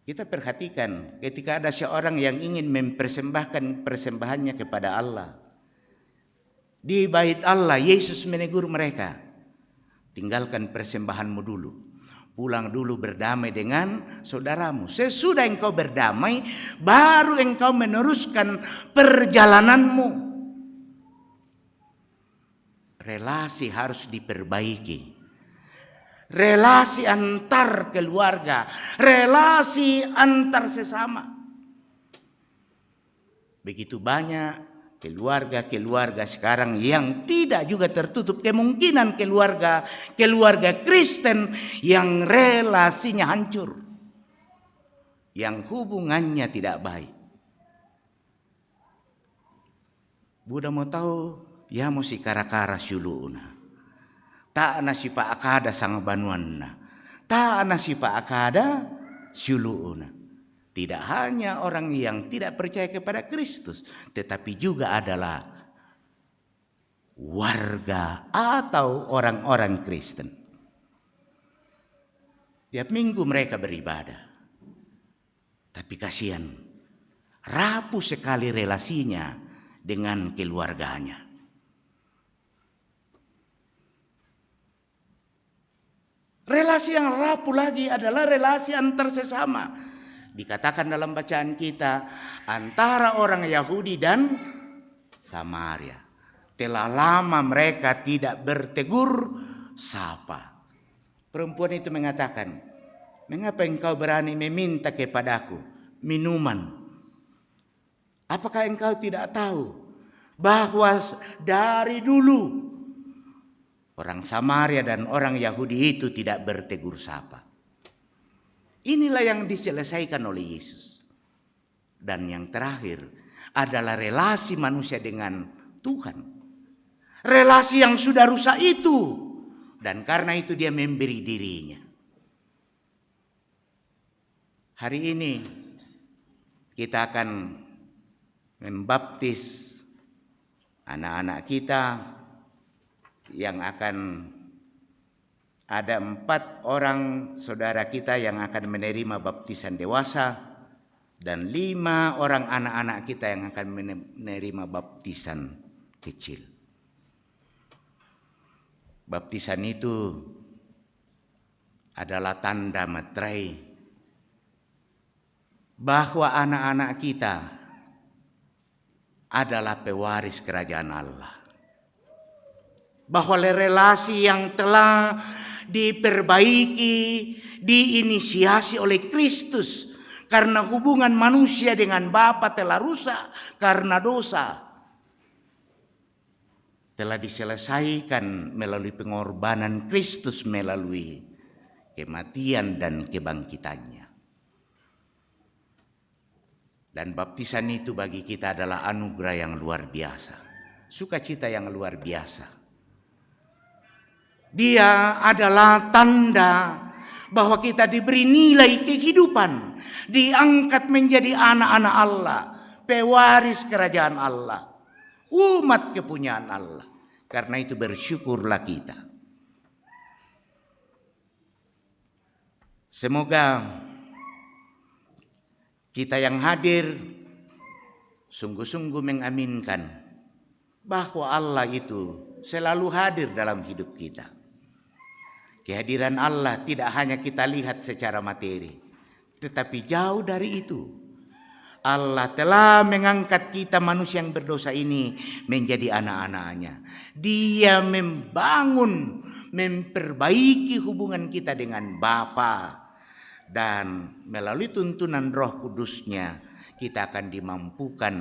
Kita perhatikan ketika ada seorang yang ingin mempersembahkan persembahannya kepada Allah. Di bait Allah, Yesus menegur mereka, tinggalkan persembahanmu dulu. Pulang dulu berdamai dengan saudaramu. Sesudah engkau berdamai, baru engkau meneruskan perjalananmu. Relasi harus diperbaiki. Relasi antar keluarga, relasi antar sesama. Begitu banyak keluarga-keluarga sekarang yang tidak juga tertutup kemungkinan keluarga Kristen yang relasinya hancur, yang hubungannya tidak baik. Buddha mau tahu ya mau si kara-kara syuluuna, tak nasi pak akada sang banuanna, tak nasi pak akada syuluuna. Tidak hanya orang yang tidak percaya kepada Kristus, tetapi juga adalah warga atau orang-orang Kristen. Tiap minggu mereka beribadah, tapi kasihan, rapuh sekali relasinya dengan keluarganya. Relasi yang rapuh lagi adalah relasi antar sesama. Dikatakan dalam bacaan kita, antara orang Yahudi dan Samaria. Telah lama mereka tidak bertegur sapa. Perempuan itu mengatakan, mengapa engkau berani meminta kepadaku minuman? Apakah engkau tidak tahu bahwa dari dulu orang Samaria dan orang Yahudi itu tidak bertegur sapa? Inilah yang diselesaikan oleh Yesus. Dan yang terakhir adalah relasi manusia dengan Tuhan. Relasi yang sudah rusak itu. Dan karena itu dia memberi dirinya. Hari ini kita akan membaptis anak-anak kita yang akan ada 4 orang saudara kita yang akan menerima baptisan dewasa dan 5 orang anak-anak kita yang akan menerima baptisan kecil. Baptisan itu adalah tanda materai bahwa anak-anak kita adalah pewaris kerajaan Allah. Bahwa relasi yang telah diperbaiki, diinisiasi oleh Kristus karena hubungan manusia dengan Bapa telah rusak karena dosa, telah diselesaikan melalui pengorbanan Kristus melalui kematian dan kebangkitannya. Dan baptisan itu bagi kita adalah anugerah yang luar biasa, sukacita yang luar biasa. Dia adalah tanda bahwa kita diberi nilai kehidupan, diangkat menjadi anak-anak Allah, pewaris kerajaan Allah, umat kepunyaan Allah. Karena itu bersyukurlah kita. Semoga kita yang hadir sungguh-sungguh mengaminkan bahwa Allah itu selalu hadir dalam hidup kita. Kehadiran Allah tidak hanya kita lihat secara materi, tetapi jauh dari itu. Allah telah mengangkat kita manusia yang berdosa ini menjadi anak-anaknya. Dia membangun, memperbaiki hubungan kita dengan Bapa. Dan melalui tuntunan Roh Kudus-Nya kita akan dimampukan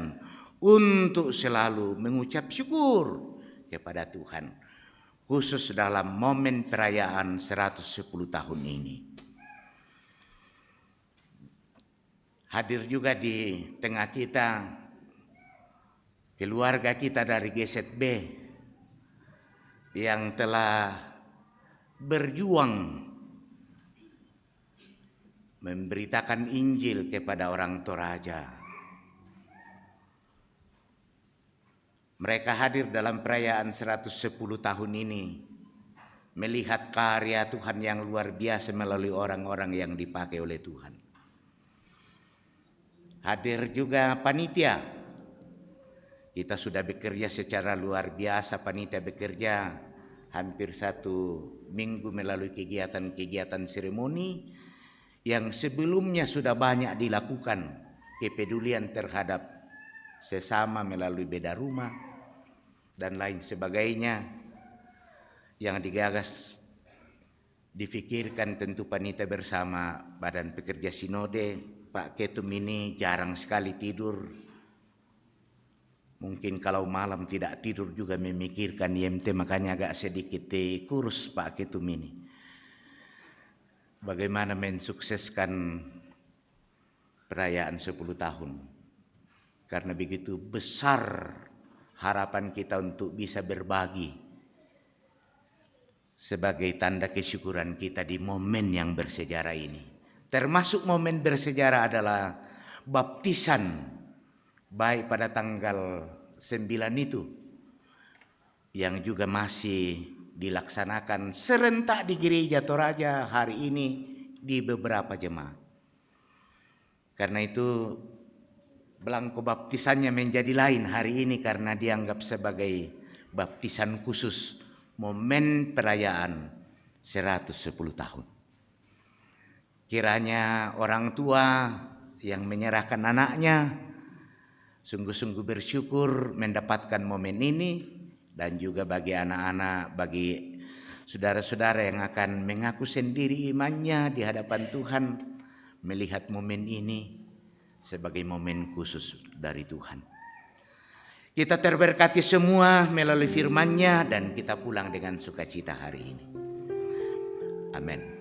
untuk selalu mengucap syukur kepada Tuhan. Khusus dalam momen perayaan 110 tahun ini. Hadir juga di tengah kita keluarga kita dari GZB yang telah berjuang memberitakan Injil kepada orang Toraja. Mereka hadir dalam perayaan 110 tahun ini, melihat karya Tuhan yang luar biasa melalui orang-orang yang dipakai oleh Tuhan. Hadir juga panitia. Kita sudah bekerja secara luar biasa, panitia bekerja hampir 1 minggu melalui kegiatan-kegiatan seremoni yang sebelumnya sudah banyak dilakukan, kepedulian terhadap sesama melalui beda rumah dan lain sebagainya yang digagas, difikirkan tentu panitia bersama Badan Pekerja Sinode. Pak Ketum ini jarang sekali tidur, mungkin kalau malam tidak tidur juga memikirkan IMT, makanya agak sedikit kurus Pak Ketum ini. Bagaimana mensukseskan perayaan 10 tahun. Karena begitu besar harapan kita untuk bisa berbagi sebagai tanda kesyukuran kita di momen yang bersejarah ini. Termasuk momen bersejarah adalah baptisan, baik pada tanggal 9 itu, yang juga masih dilaksanakan serentak di Gereja Toraja hari ini di beberapa jemaat. Karena itu belangko baptisannya menjadi lain hari ini karena dianggap sebagai baptisan khusus momen perayaan 110 tahun. Kiranya orang tua yang menyerahkan anaknya sungguh-sungguh bersyukur mendapatkan momen ini. Dan juga bagi anak-anak, bagi saudara-saudara yang akan mengaku sendiri imannya di hadapan Tuhan, melihat momen ini sebagai momen khusus dari Tuhan. Kita terberkati semua melalui firman-Nya dan kita pulang dengan sukacita hari ini. Amin.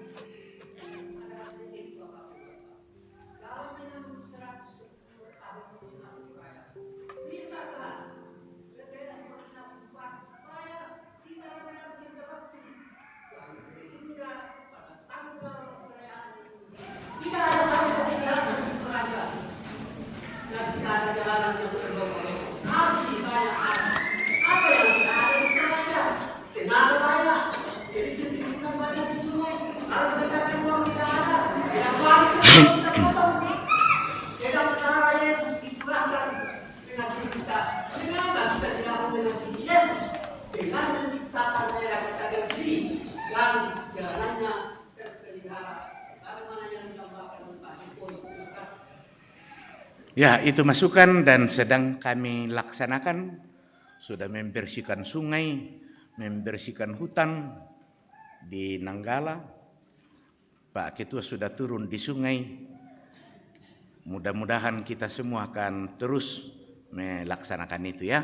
Ya, itu masukan dan sedang kami laksanakan. Sudah membersihkan sungai, membersihkan hutan di Nanggala. Pak Ketua sudah turun di sungai. Mudah-mudahan kita semua akan terus melaksanakan itu ya.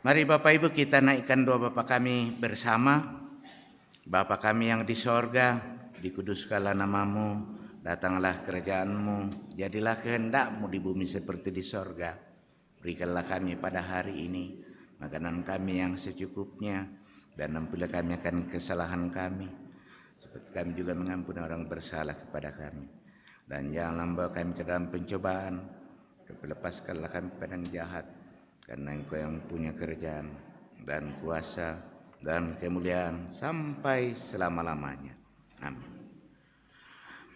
Mari Bapak Ibu kita naikkan doa Bapa kami bersama. Bapa kami yang di sorga, dikuduskanlah namamu, datanglah kerajaanmu, jadilah kehendakmu di bumi seperti di sorga. Berikanlah kami pada hari ini makanan kami yang secukupnya, dan ampunilah kami akan kesalahan kami, seperti kami juga mengampuni orang bersalah kepada kami. Dan janganlah membawa kami ke dalam pencobaan, tapi lepaskanlah kami pada yang jahat, karena Engkau yang punya kerajaan dan kuasa dan kemuliaan sampai selama-lamanya. Amin.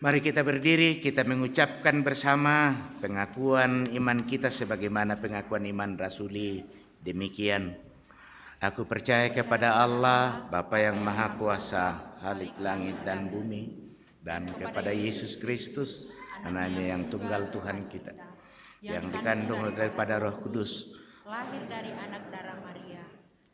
Mari kita berdiri, kita mengucapkan bersama pengakuan iman kita sebagaimana pengakuan iman rasuli. Demikian, aku percaya kepada Allah, Bapa yang Maha Kuasa, Khalik langit dan bumi, dan kepada Yesus Kristus, anaknya yang tunggal Tuhan kita, yang dikandung daripada Roh Kudus, lahir dari anak darah Maria,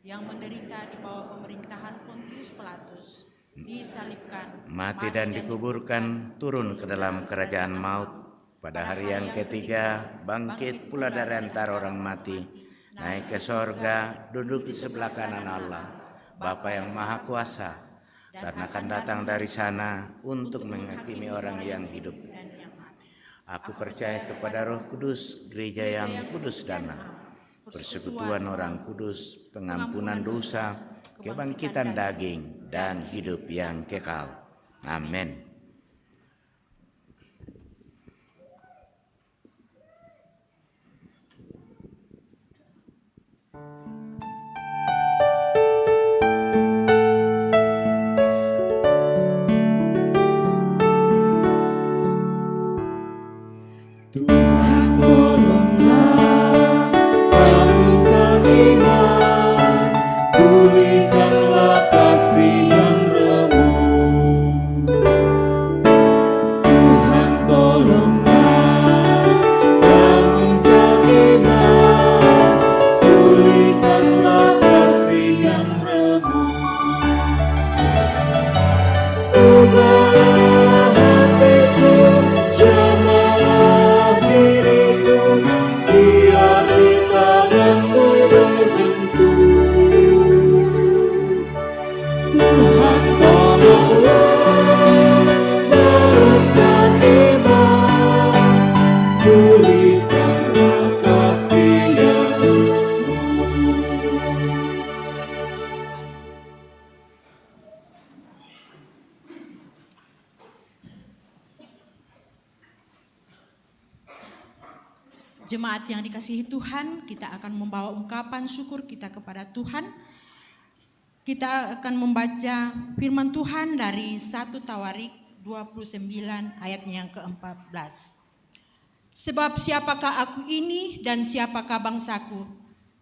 yang menderita di bawah pemerintahan Pontius Pilatus, disalibkan, mati dan dikuburkan, turun ke dalam kerajaan maut. Pada hari yang ketiga, bangkit pula dari antara orang mati, naik ke sorga, duduk di sebelah kanan Allah, Bapa yang Maha Kuasa, dan akan datang dari sana untuk menghakimi orang yang hidup. Aku percaya kepada Roh Kudus, gereja yang kudus dan persekutuan orang kudus, pengampunan dosa, kebangkitan daging, dan hidup yang kekal. Amin. Tuhan tolonglah, bangunkan iman, pulihkanlah kasih yang remuk. Tuhan tolonglah, bangunkan iman, pulihkanlah kasih yang remuk. Ubahlah hatiku, jamalah diriku, biar di tanganmu berbentuk. Tuhan tolonglah, bangunkan iman, pulihkanlah kasih yang remuk. Jemaat yang dikasihi Tuhan, kita akan membawa ungkapan syukur kita kepada Tuhan. Kita akan membaca firman Tuhan dari 1 Tawarik 29 ayatnya yang ke-14. Sebab siapakah aku ini dan siapakah bangsaku,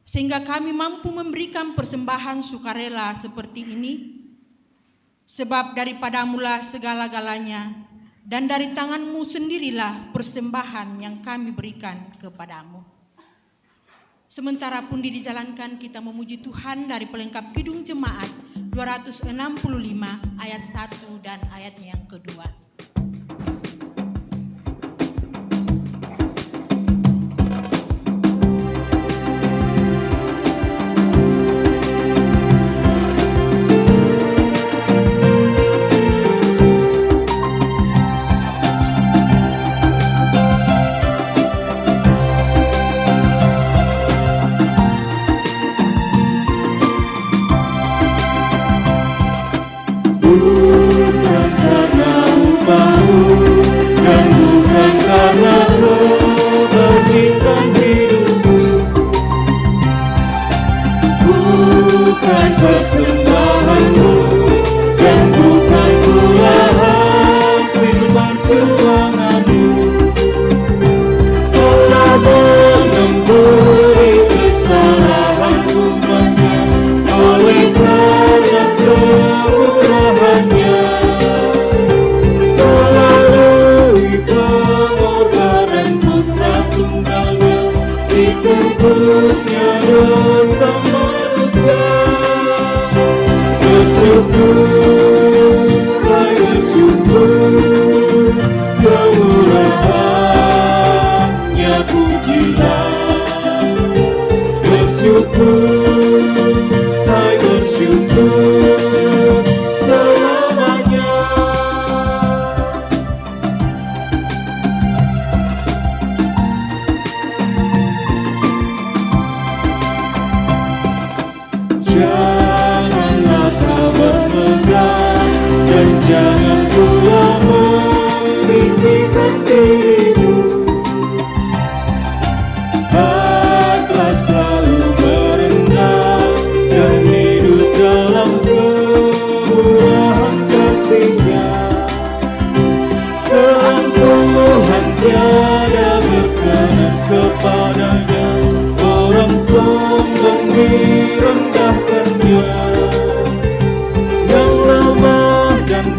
sehingga kami mampu memberikan persembahan sukarela seperti ini? Sebab daripadamulah segala-galanya, dan dari tanganmu sendirilah persembahan yang kami berikan kepadamu. Sementara pundi dijalankan, kita memuji Tuhan dari pelengkap Kidung Jemaat 265 ayat 1 dan ayatnya yang kedua. Bukan karena upahmu dan bukan karena kebajikan hidupmu, bukan persembahanmu dan bukan pula hasil perjuanganmu. Allah mengampuni kesalahanmu banyak oleh karena kemurahannya, melalui pengorbanan Putra Tunggalnya, ditebusnya dosa manusia. Bersyukur, hai bersyukur, kemurahannya pujilah. Bersyukur, hai bersyukur, selamanya.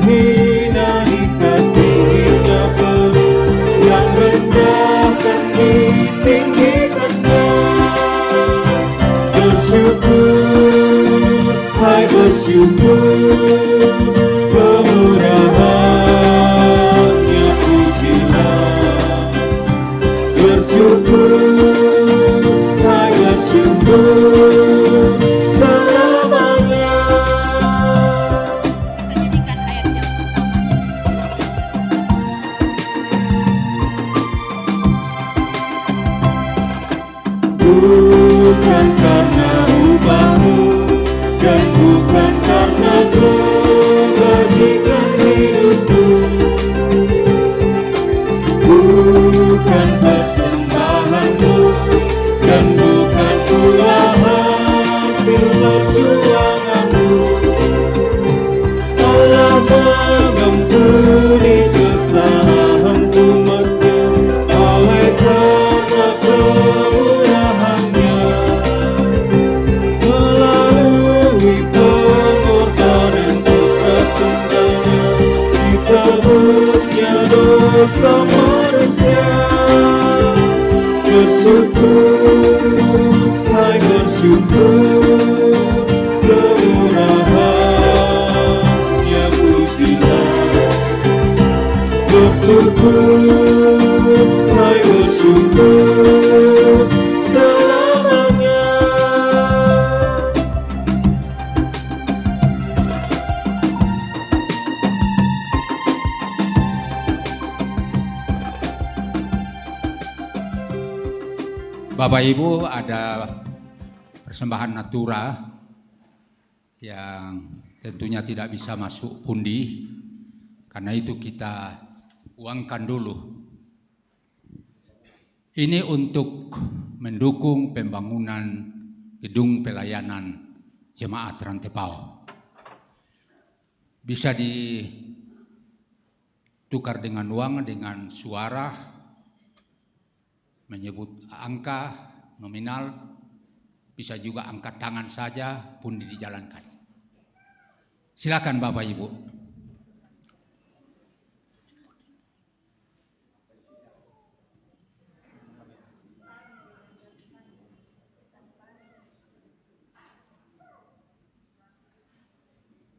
hina dikasihinya penuh, yang rendahkan ditinggikannya. Bersyukur, hai bersyukur, kemurahannya pujilah. Bersyukur, hai bersyukur, selamanya. Kita nyanyikan ayat yang pertama. Bukan karena upahmu dan bukan karena kebajikan hidupku, bukan persembahanmu dan bukan pula hasil perjuanganmu. Allah mengampuni kesalahan umatnya oleh karena kemurahannya. Melalui pengorbanan tertundanya, ditebusnya dosa manusia. Bersyukur, hai bersyukur, kemurahannya pujilah. Bersyukur, hai bersyukur, selamanya. Bapak Ibu, ada persembahan natura yang tentunya tidak bisa masuk pundi, karena itu kita uangkan dulu. Ini untuk mendukung pembangunan gedung pelayanan jemaat Rantepao. Bisa ditukar dengan uang, dengan suara, menyebut angka nominal, bisa juga angkat tangan saja pun dijalankan. Silakan Bapak Ibu.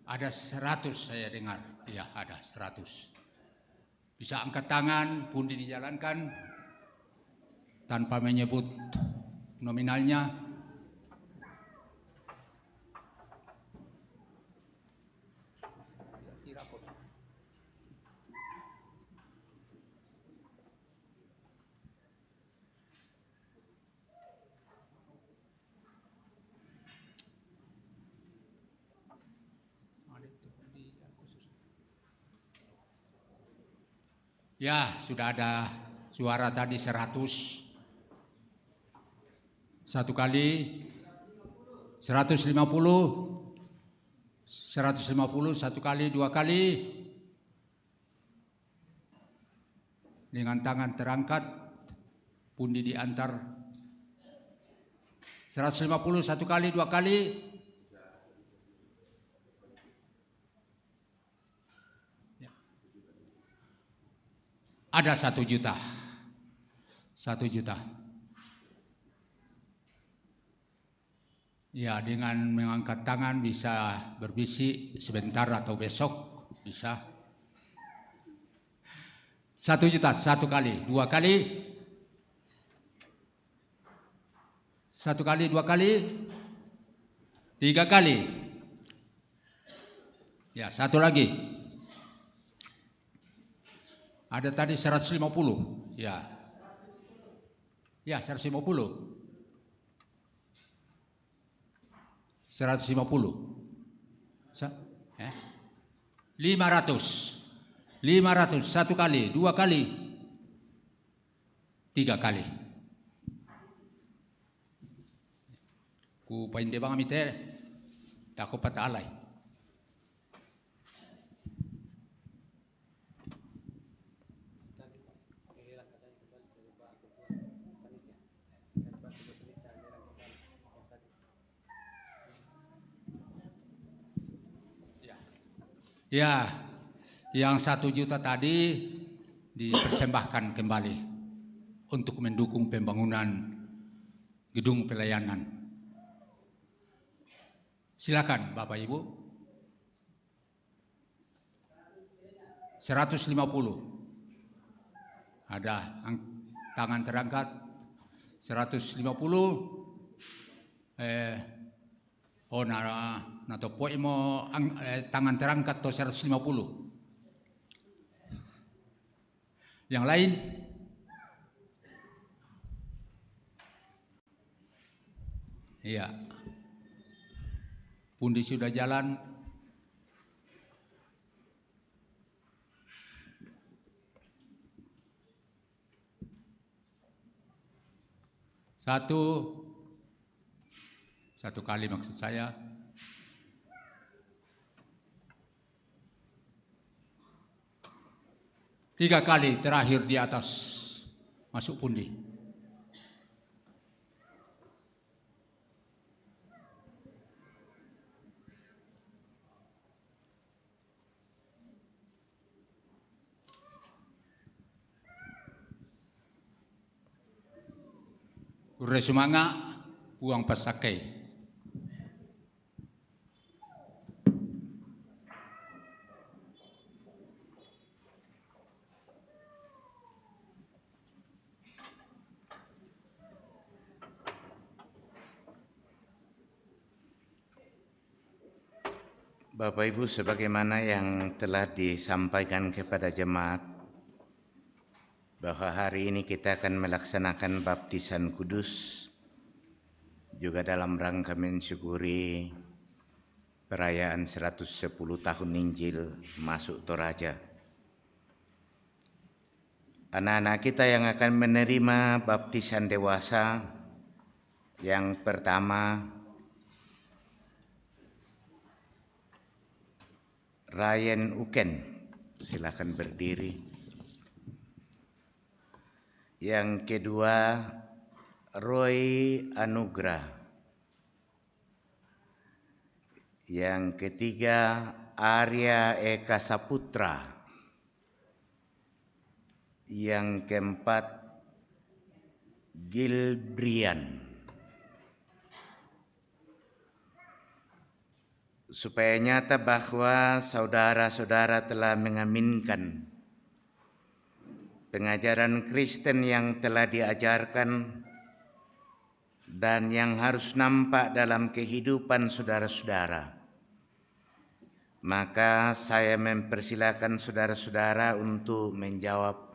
Ada 100 saya dengar, iya ada 100. Bisa angkat tangan pun dijalankan tanpa menyebut nominalnya. Ya, sudah ada suara tadi 100. Satu kali 150, 150, satu kali, dua kali. Dengan tangan terangkat, pundi diantar. 150, satu kali, dua kali. Ada 1 juta. 1 juta. Ya, dengan mengangkat tangan bisa berbisik sebentar atau besok bisa. 1 juta, 1 kali, 2 kali. 1 kali, 2 kali. 3 kali. Ya, 1 lagi. Ada tadi 150. Ya. Ya, 150. 150. 500. 500, 1 kali, 2 kali, 3 kali. Ku painde bang amite, dako pataalay. Ya, Yang 1 juta tadi dipersembahkan kembali untuk mendukung pembangunan gedung pelayanan. Silakan Bapak Ibu. 150. Ada tangan terangkat 150. Nato po mo tangan terangkat to 150. Yang lain? Iya. Pundi sudah jalan. Satu kali maksud saya. Tiga kali terakhir di atas masuk pundi. Resumanga uang pasakai. Bapak Ibu, sebagaimana yang telah disampaikan kepada jemaat, bahwa hari ini kita akan melaksanakan baptisan kudus, juga dalam rangka mensyukuri perayaan 110 tahun Injil masuk Toraja. Anak-anak kita yang akan menerima baptisan dewasa, yang pertama, Ryan Uken, silakan berdiri. Yang kedua, Roy Anugrah. Yang ketiga, Arya Eka Saputra. Yang keempat, Gilbrian. Supaya nyata bahwa saudara-saudara telah mengaminkan pengajaran Kristen yang telah diajarkan dan yang harus nampak dalam kehidupan saudara-saudara. Maka saya mempersilakan saudara-saudara untuk menjawab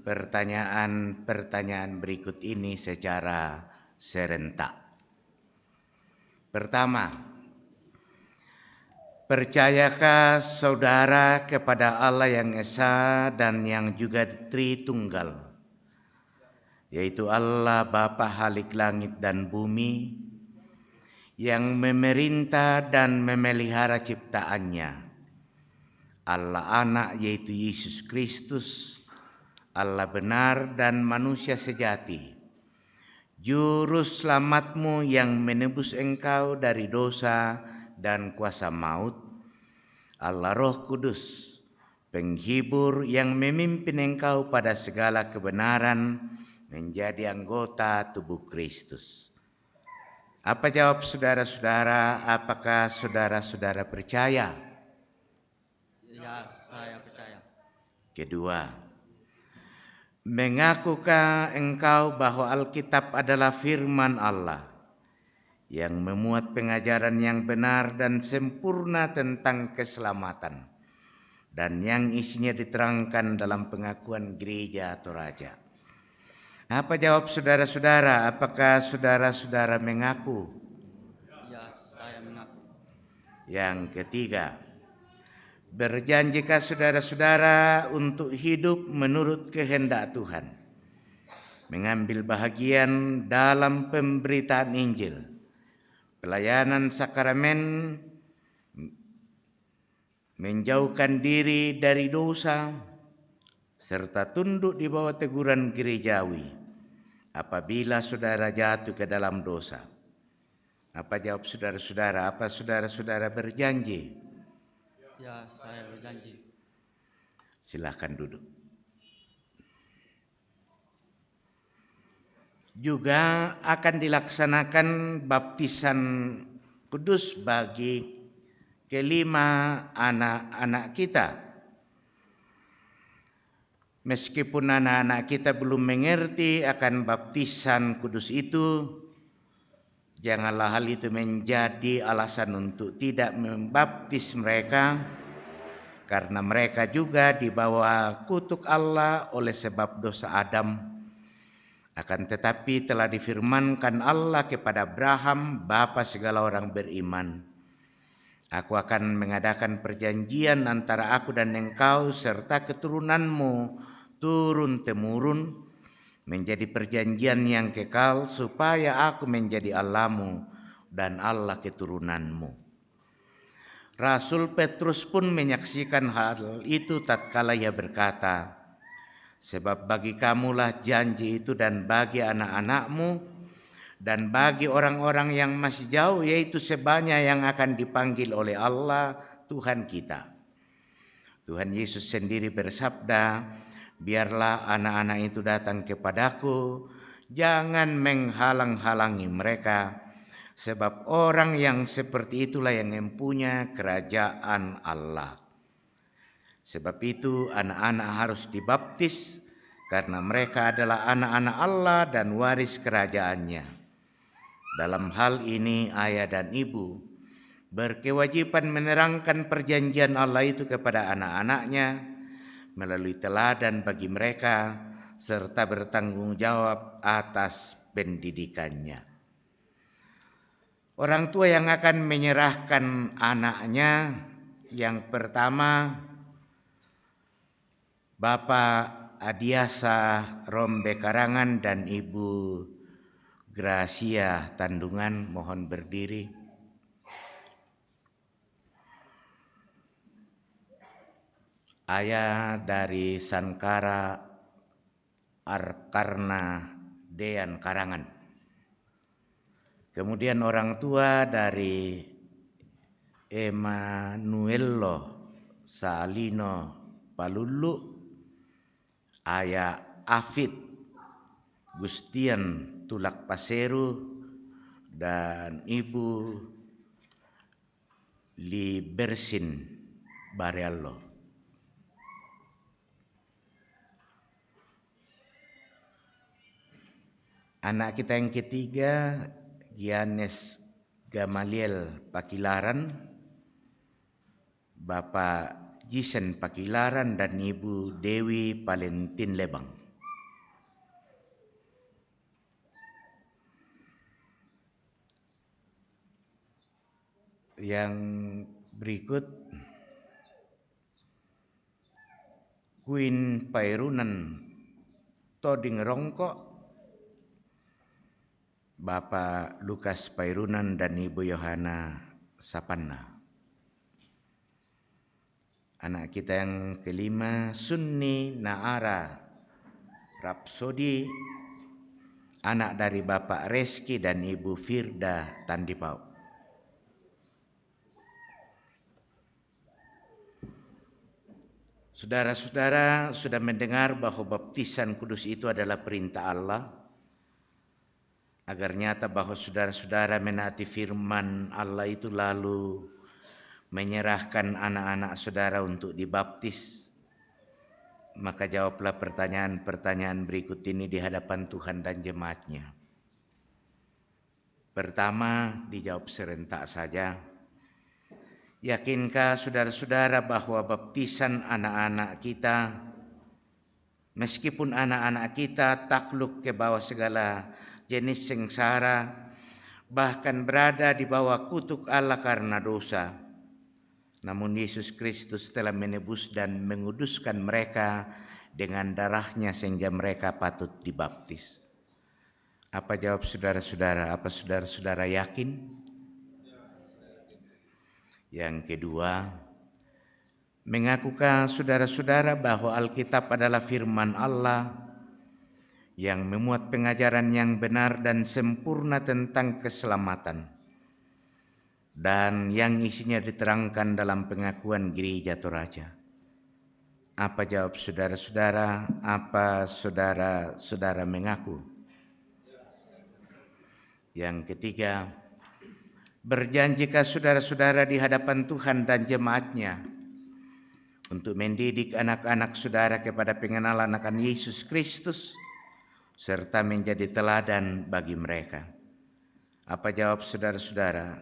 pertanyaan-pertanyaan berikut ini secara serentak. Pertama, percayakah saudara kepada Allah yang Esa dan yang juga Tritunggal, yaitu Allah Bapa Halik langit dan bumi, yang memerintah dan memelihara ciptaannya, Allah Anak yaitu Yesus Kristus, Allah benar dan manusia sejati, Juru Selamatmu yang menebus engkau dari dosa dan kuasa maut, Allah Roh Kudus, penghibur yang memimpin engkau pada segala kebenaran menjadi anggota tubuh Kristus. Apa jawab saudara-saudara? Apakah saudara-saudara percaya? Ya, saya percaya. Kedua, mengakukah engkau bahwa Alkitab adalah firman Allah yang memuat pengajaran yang benar dan sempurna tentang keselamatan, dan yang isinya diterangkan dalam pengakuan gereja Toraja? Apa jawab saudara-saudara? Apakah saudara-saudara mengaku? Ya, saya mengaku. Yang ketiga, berjanjikah saudara-saudara untuk hidup menurut kehendak Tuhan, mengambil bahagian dalam pemberitaan Injil, pelayanan sakramen, menjauhkan diri dari dosa, serta tunduk di bawah teguran gerejawi apabila saudara jatuh ke dalam dosa? Apa jawab saudara-saudara? Apa saudara-saudara berjanji? Ya, saya berjanji. Silahkan duduk. Juga akan dilaksanakan baptisan kudus bagi kelima anak-anak kita. Meskipun anak-anak kita belum mengerti akan baptisan kudus itu, janganlah hal itu menjadi alasan untuk tidak membaptis mereka, karena mereka juga dibawa kutuk Allah oleh sebab dosa Adam. Akan tetapi telah difirmankan Allah kepada Abraham, bapa segala orang beriman, aku akan mengadakan perjanjian antara aku dan engkau serta keturunanmu turun-temurun, menjadi perjanjian yang kekal, supaya aku menjadi Allahmu dan Allah keturunanmu. Rasul Petrus pun menyaksikan hal itu tatkala ia berkata, sebab bagi kamulah janji itu dan bagi anak-anakmu dan bagi orang-orang yang masih jauh, yaitu sebanyak yang akan dipanggil oleh Allah Tuhan kita. Tuhan Yesus sendiri bersabda, biarlah anak-anak itu datang kepadaku, jangan menghalang-halangi mereka, sebab orang yang seperti itulah yang mempunyai kerajaan Allah. Sebab itu anak-anak harus dibaptis, karena mereka adalah anak-anak Allah dan waris kerajaannya. Dalam hal ini ayah dan ibu berkewajiban menerangkan perjanjian Allah itu kepada anak-anaknya melalui teladan bagi mereka, serta bertanggung jawab atas pendidikannya. Orang tua yang akan menyerahkan anaknya, yang pertama Bapak Adiasa Rombe Karangan dan Ibu Gracia Tandungan, mohon berdiri. Ayah dari Sankara Arkarna Dean Karangan. Kemudian orang tua dari Emanuello Salino Palulu, Ayah Afid Gustian Tulak Paseru dan Ibu Libersin Barello. Anak kita yang ketiga, Gianes Gamaliel Pakilaran, Bapak Jisen Pakilaran dan Ibu Dewi Valentin Lebang. Yang berikut, Queen Pairunan Toding Rongko, Bapak Lukas Pairunan dan Ibu Yohana Sapanna. Anak kita yang kelima, Sunni Naara Rapsodi, anak dari Bapak Reski dan Ibu Firda Tandipau. Saudara-saudara sudah mendengar bahwa baptisan kudus itu adalah perintah Allah, agar nyata bahwa saudara-saudara menaati firman Allah itu lalu menyerahkan anak-anak saudara untuk dibaptis. Maka jawablah pertanyaan-pertanyaan berikut ini di hadapan Tuhan dan jemaatnya. Pertama, dijawab serentak saja. Yakinkah saudara-saudara bahwa baptisan anak-anak kita, meskipun anak-anak kita takluk ke bawah segala jenis sengsara, bahkan berada di bawah kutuk Allah karena dosa, namun Yesus Kristus telah menebus dan menguduskan mereka dengan darahnya sehingga mereka patut dibaptis? Apa jawab saudara-saudara? Apa saudara-saudara yakin? Yang kedua, mengakukah saudara-saudara bahwa Alkitab adalah firman Allah yang memuat pengajaran yang benar dan sempurna tentang keselamatan, dan yang isinya diterangkan dalam pengakuan Gereja Toraja? Apa jawab saudara-saudara? Apa saudara-saudara mengaku? Yang ketiga, berjanjikah saudara-saudara di hadapan Tuhan dan jemaatnya untuk mendidik anak-anak saudara kepada pengenalan akan Yesus Kristus serta menjadi teladan bagi mereka? Apa jawab saudara-saudara?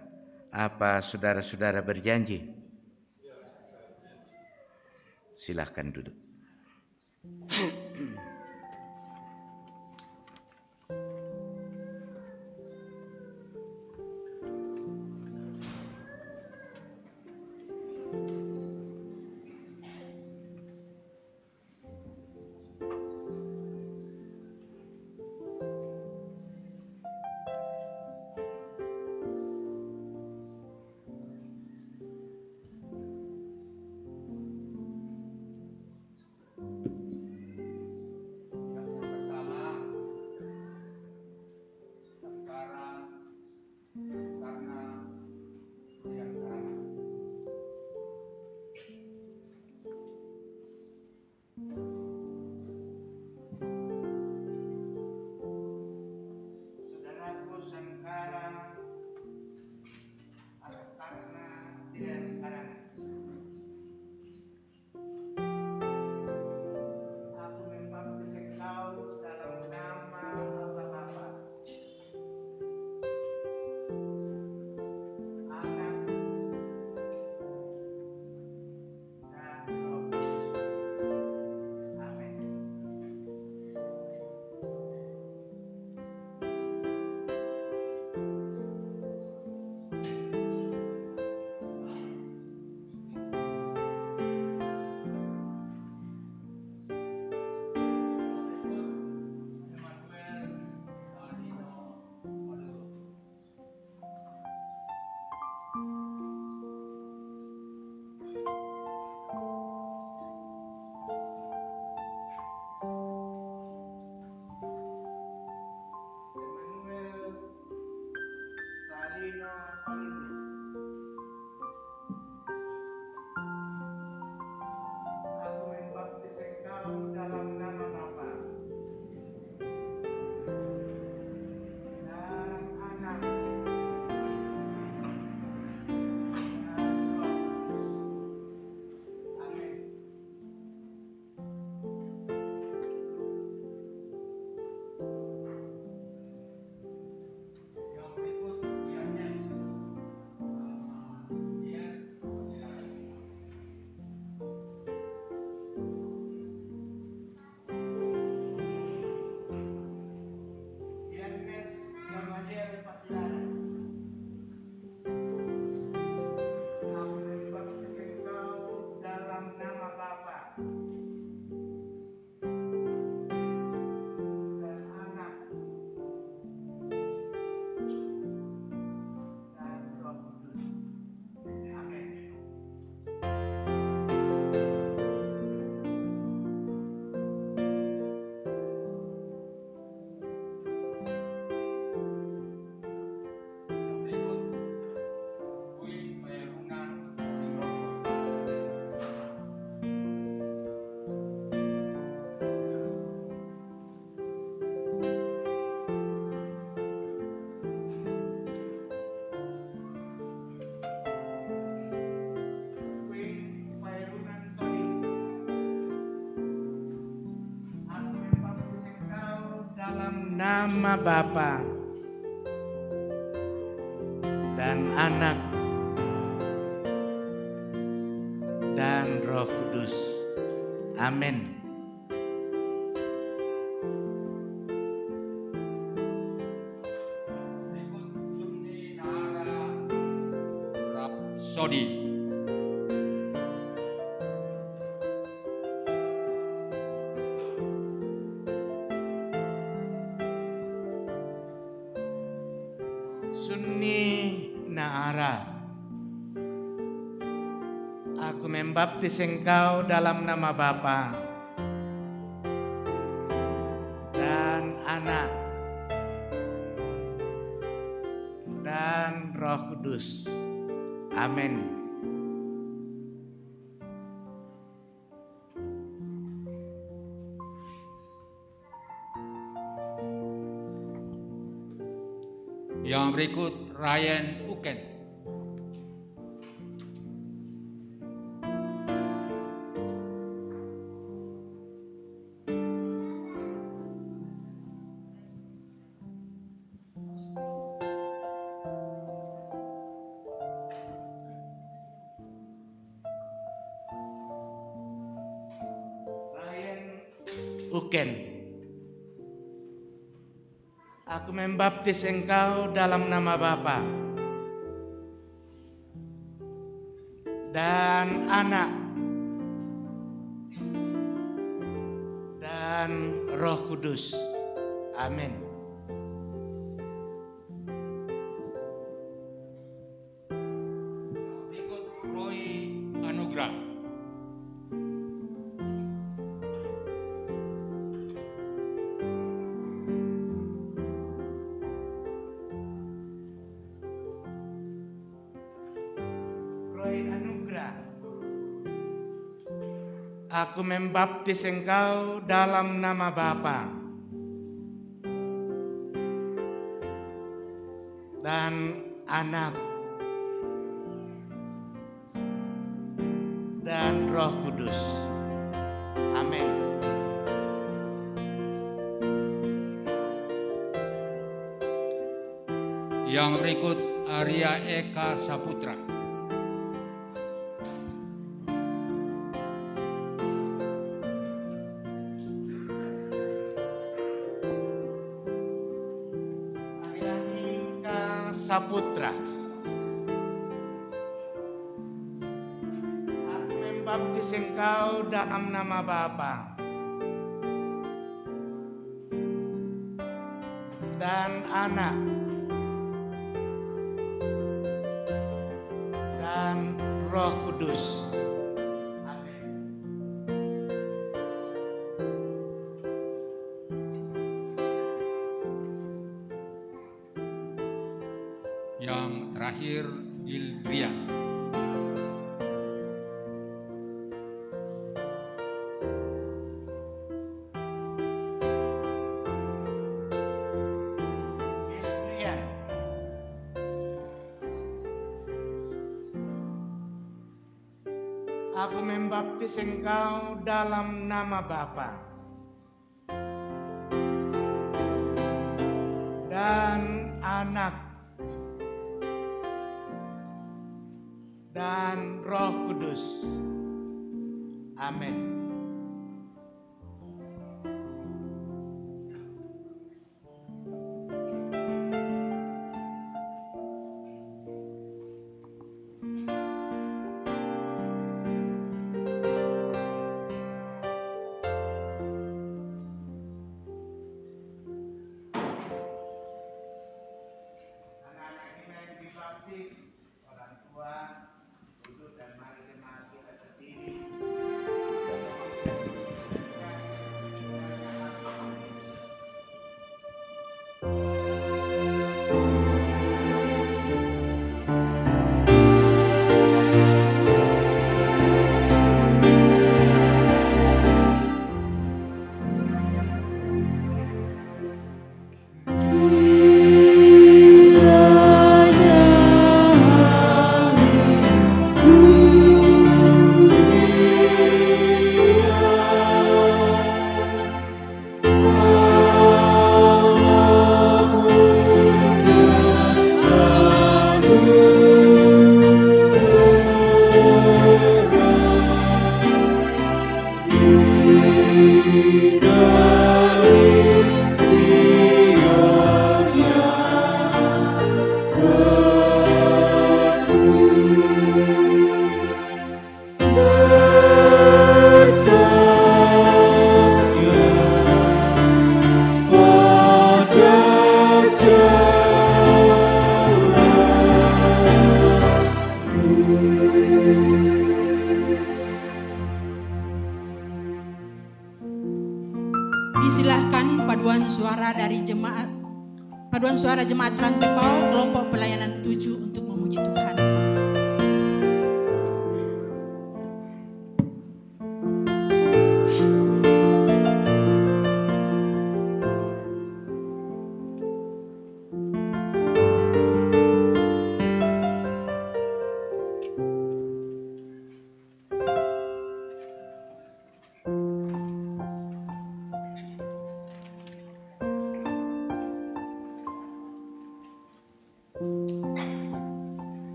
Apa saudara-saudara berjanji? Silahkan duduk. Nama Bapa dan Anak dan Roh Kudus. Amin. Berikut Sunni Nara Rapsodi. Sunni Naara, aku membaptis engkau dalam nama Bapa dan Anak dan Roh Kudus. Amin. Yang berikut Ryan Uken. Uken, aku membaptis engkau dalam nama Bapa dan Anak dan Roh Kudus. Amin. Berikut Roy Anugrah. Aku membaptis engkau dalam nama Bapa dan Anak dan Roh Kudus. Amin. Yang berikut Arya Eka Saputra. Saputra. Aku membaptis engkau dalam nama Bapa dan Anak dan Roh Kudus. Yang terakhir Ildrian. Aku membaptis engkau dalam nama Bapa dan Anak dan Roh Kudus. Amin. Anak-anak kita yang dibaptis, orang tua, duduk dan mari jemaat kita berdiri. Disilahkan paduan suara jemaat Rantepau kelompok pelayanan 7 untuk memuji Tuhan.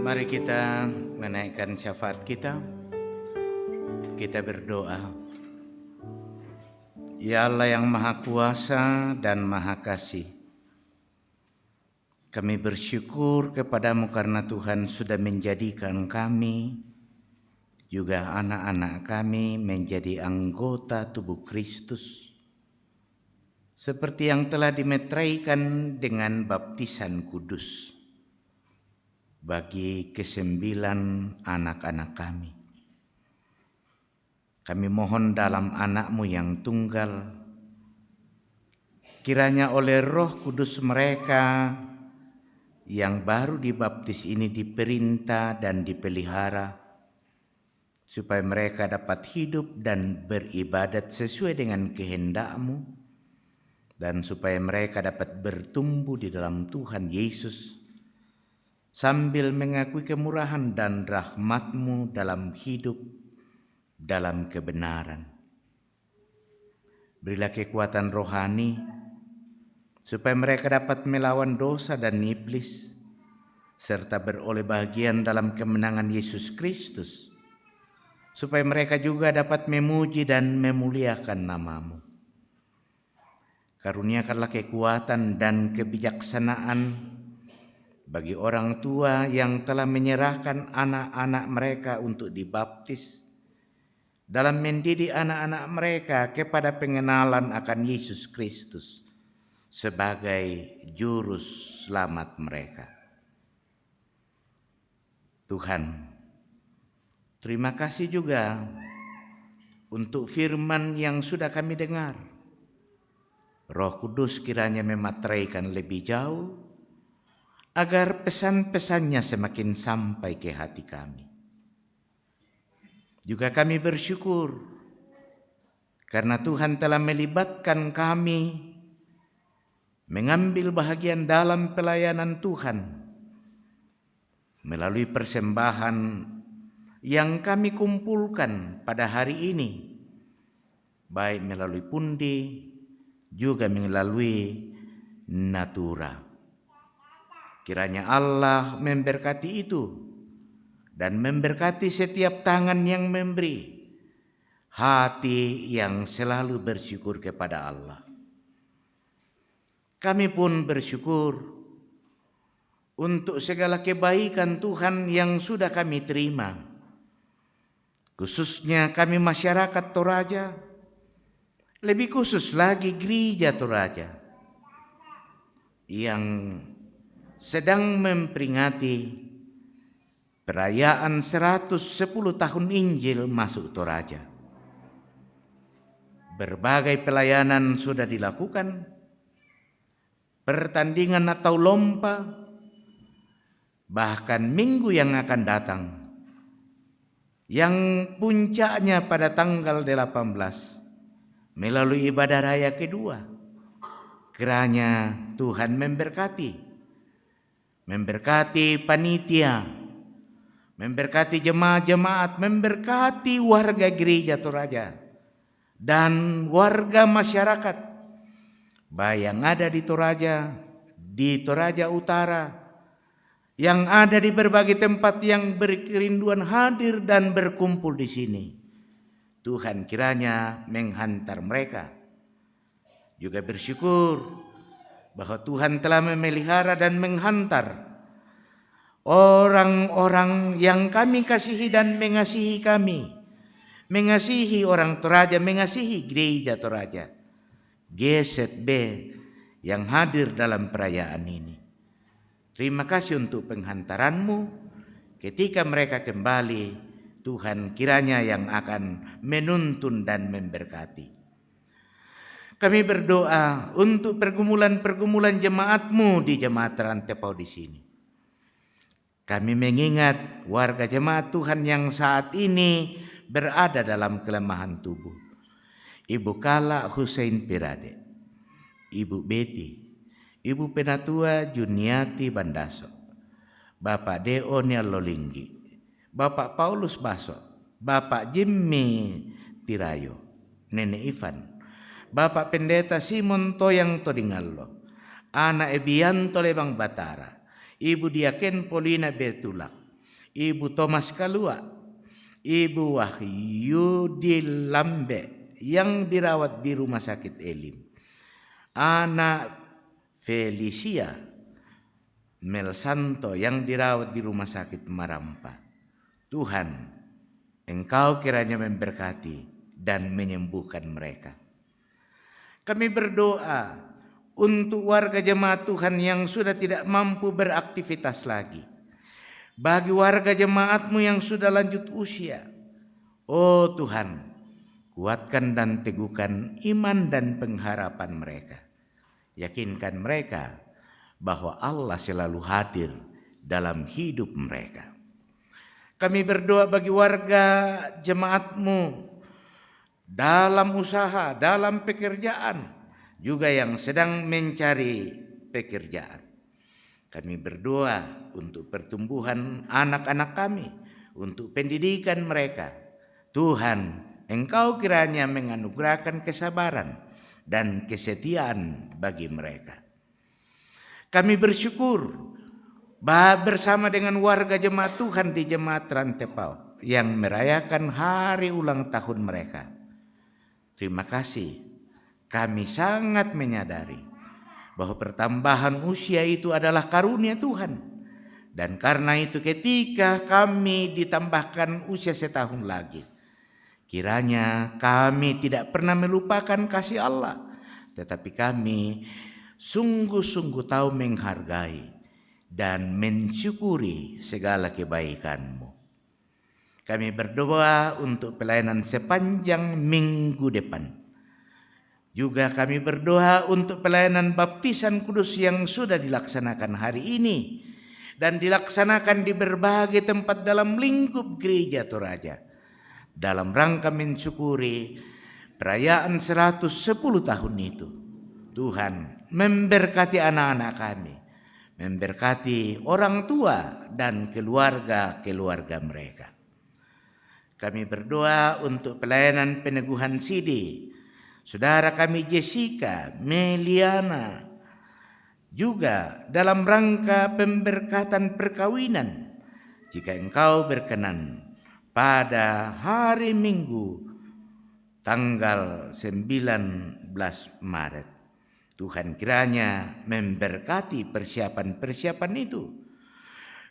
Mari kita menaikkan syafaat kita. Kita berdoa. Ya Allah yang Maha Kuasa dan Maha Kasih, kami bersyukur kepadamu karena Tuhan sudah menjadikan kami, juga anak-anak kami menjadi anggota tubuh Kristus, seperti yang telah dimeteraikan dengan baptisan kudus bagi ke-9 anak-anak kami. Kami mohon dalam anak-Mu yang tunggal, kiranya oleh Roh Kudus mereka yang baru dibaptis ini diperintah dan dipelihara, supaya mereka dapat hidup dan beribadat sesuai dengan kehendak-Mu, dan supaya mereka dapat bertumbuh di dalam Tuhan Yesus, sambil mengakui kemurahan dan rahmat-Mu dalam hidup, dalam kebenaran. Berilah kekuatan rohani, supaya mereka dapat melawan dosa dan iblis, serta beroleh bagian dalam kemenangan Yesus Kristus, supaya mereka juga dapat memuji dan memuliakan nama-Mu. Karuniakanlah kekuatan dan kebijaksanaan bagi orang tua yang telah menyerahkan anak-anak mereka untuk dibaptis, dalam mendidik anak-anak mereka kepada pengenalan akan Yesus Kristus sebagai juru selamat mereka. Tuhan, terima kasih juga untuk firman yang sudah kami dengar. Roh Kudus kiranya memateraikan lebih jauh, agar pesan-pesannya semakin sampai ke hati kami. Juga kami bersyukur karena Tuhan telah melibatkan kami mengambil bahagian dalam pelayanan Tuhan melalui persembahan yang kami kumpulkan pada hari ini, baik melalui pundi juga melalui natura. Kiranya Allah memberkati itu dan memberkati setiap tangan yang memberi, hati yang selalu bersyukur kepada Allah. Kami pun bersyukur untuk segala kebaikan Tuhan yang sudah kami terima, khususnya kami masyarakat Toraja, lebih khusus lagi Gereja Toraja yang sedang memperingati perayaan 110 tahun Injil masuk Toraja. Berbagai pelayanan sudah dilakukan, pertandingan atau lomba, bahkan minggu yang akan datang, yang puncaknya pada tanggal 18 melalui ibadah raya kedua. Kiranya Tuhan memberkati panitia, memberkati jemaat-jemaat, memberkati warga Gereja Toraja dan warga masyarakat, baik yang ada di Toraja Utara, yang ada di berbagai tempat yang berkerinduan hadir dan berkumpul di sini. Tuhan kiranya menghantar mereka. Juga bersyukur bahwa Tuhan telah memelihara dan menghantar orang-orang yang kami kasihi dan mengasihi kami, mengasihi orang Toraja, mengasihi Gereja Toraja, GZB yang hadir dalam perayaan ini. Terima kasih untuk penghantaranmu. Ketika mereka kembali, Tuhan kiranya yang akan menuntun dan memberkati. Kami berdoa untuk pergumulan-pergumulan jemaat-Mu di jemaat Rantepau di sini. Kami mengingat warga jemaat Tuhan yang saat ini berada dalam kelemahan tubuh. Ibu Kala Hussein Pirade, Ibu Betty, Ibu Penatua Juniati Bandaso, Bapak Deo Nialolinggi, Bapak Paulus Baso, Bapak Jimmy Tirayo, Nenek Ivan, Bapak Pendeta Simon Toyang Todingallo, Anak Ebianto Lebang Batara, Ibu Diaken Polina Betulak, Ibu Thomas Kalua, Ibu Wahyudi Lambe yang dirawat di Rumah Sakit Elim, anak Felicia Melsanto yang dirawat di Rumah Sakit Marampa. Tuhan, Engkau kiranya memberkati dan menyembuhkan mereka. Kami berdoa untuk warga jemaat Tuhan yang sudah tidak mampu beraktivitas lagi. Bagi warga jemaat-Mu yang sudah lanjut usia, oh Tuhan, kuatkan dan teguhkan iman dan pengharapan mereka. Yakinkan mereka bahwa Allah selalu hadir dalam hidup mereka. Kami berdoa bagi warga jemaat-Mu dalam usaha, dalam pekerjaan, juga yang sedang mencari pekerjaan. Kami berdoa untuk pertumbuhan anak-anak kami, untuk pendidikan mereka. Tuhan, Engkau kiranya menganugerahkan kesabaran dan kesetiaan bagi mereka. Kami bersyukur bersama dengan warga jemaat Tuhan di Jemaat Rantepao yang merayakan hari ulang tahun mereka. Terima kasih. Kami sangat menyadari bahwa pertambahan usia itu adalah karunia Tuhan. Dan karena itu ketika kami ditambahkan usia setahun lagi, kiranya kami tidak pernah melupakan kasih Allah, tetapi kami sungguh-sungguh tahu menghargai dan mensyukuri segala kebaikan-Mu. Kami berdoa untuk pelayanan sepanjang minggu depan. Juga kami berdoa untuk pelayanan baptisan kudus yang sudah dilaksanakan hari ini dan dilaksanakan di berbagai tempat dalam lingkup gereja Toraja dalam rangka mensyukuri perayaan 110 tahun itu. Tuhan memberkati anak-anak kami, memberkati orang tua dan keluarga-keluarga mereka. Kami berdoa untuk pelayanan peneguhan sidi saudara kami Jessica Meliana, juga dalam rangka pemberkatan perkawinan, jika Engkau berkenan pada hari Minggu tanggal 19 Maret. Tuhan kiranya memberkati persiapan-persiapan itu.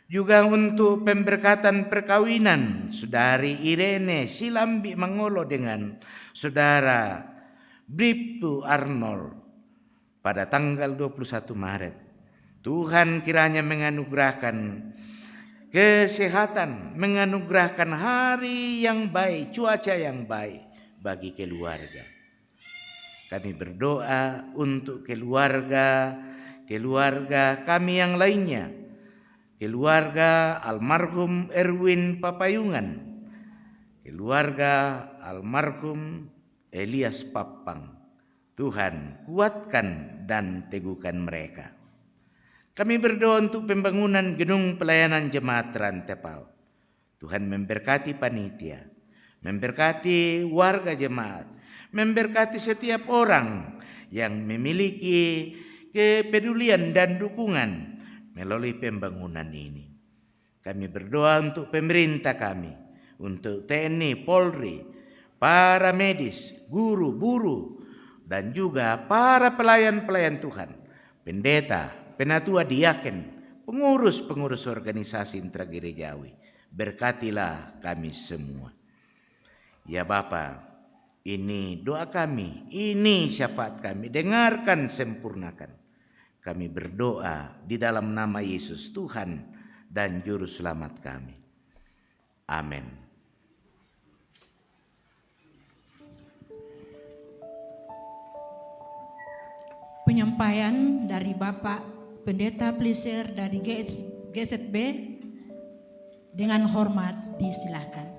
Juga untuk pemberkatan perkawinan Saudari Irene Silambi Mangolo dengan Saudara Bribtu Arnold pada tanggal 21 Maret. Tuhan kiranya menganugerahkan kesehatan, menganugerahkan hari yang baik, cuaca yang baik bagi keluarga. Kami berdoa untuk keluarga kami yang lainnya. Keluarga almarhum Erwin Papayungan, keluarga almarhum Elias Papang. Tuhan, kuatkan dan teguhkan mereka. Kami berdoa untuk pembangunan gedung pelayanan jemaat Rantepao. Tuhan memberkati panitia, memberkati warga jemaat, memberkati setiap orang yang memiliki kepedulian dan dukungan melalui pembangunan ini. Kami berdoa untuk pemerintah kami, untuk TNI, Polri, para medis, guru, buruh, dan juga para pelayan-pelayan Tuhan, pendeta, penatua diaken, pengurus-pengurus organisasi intragerejawi. Berkatilah kami semua. Ya Bapa, ini doa kami, ini syafaat kami, dengarkan, sempurnakan. Kami berdoa di dalam nama Yesus Tuhan dan Juru Selamat kami. Amin. Penyampaian dari Bapak Pendeta Pleasure dari GZB dengan hormat disilakan.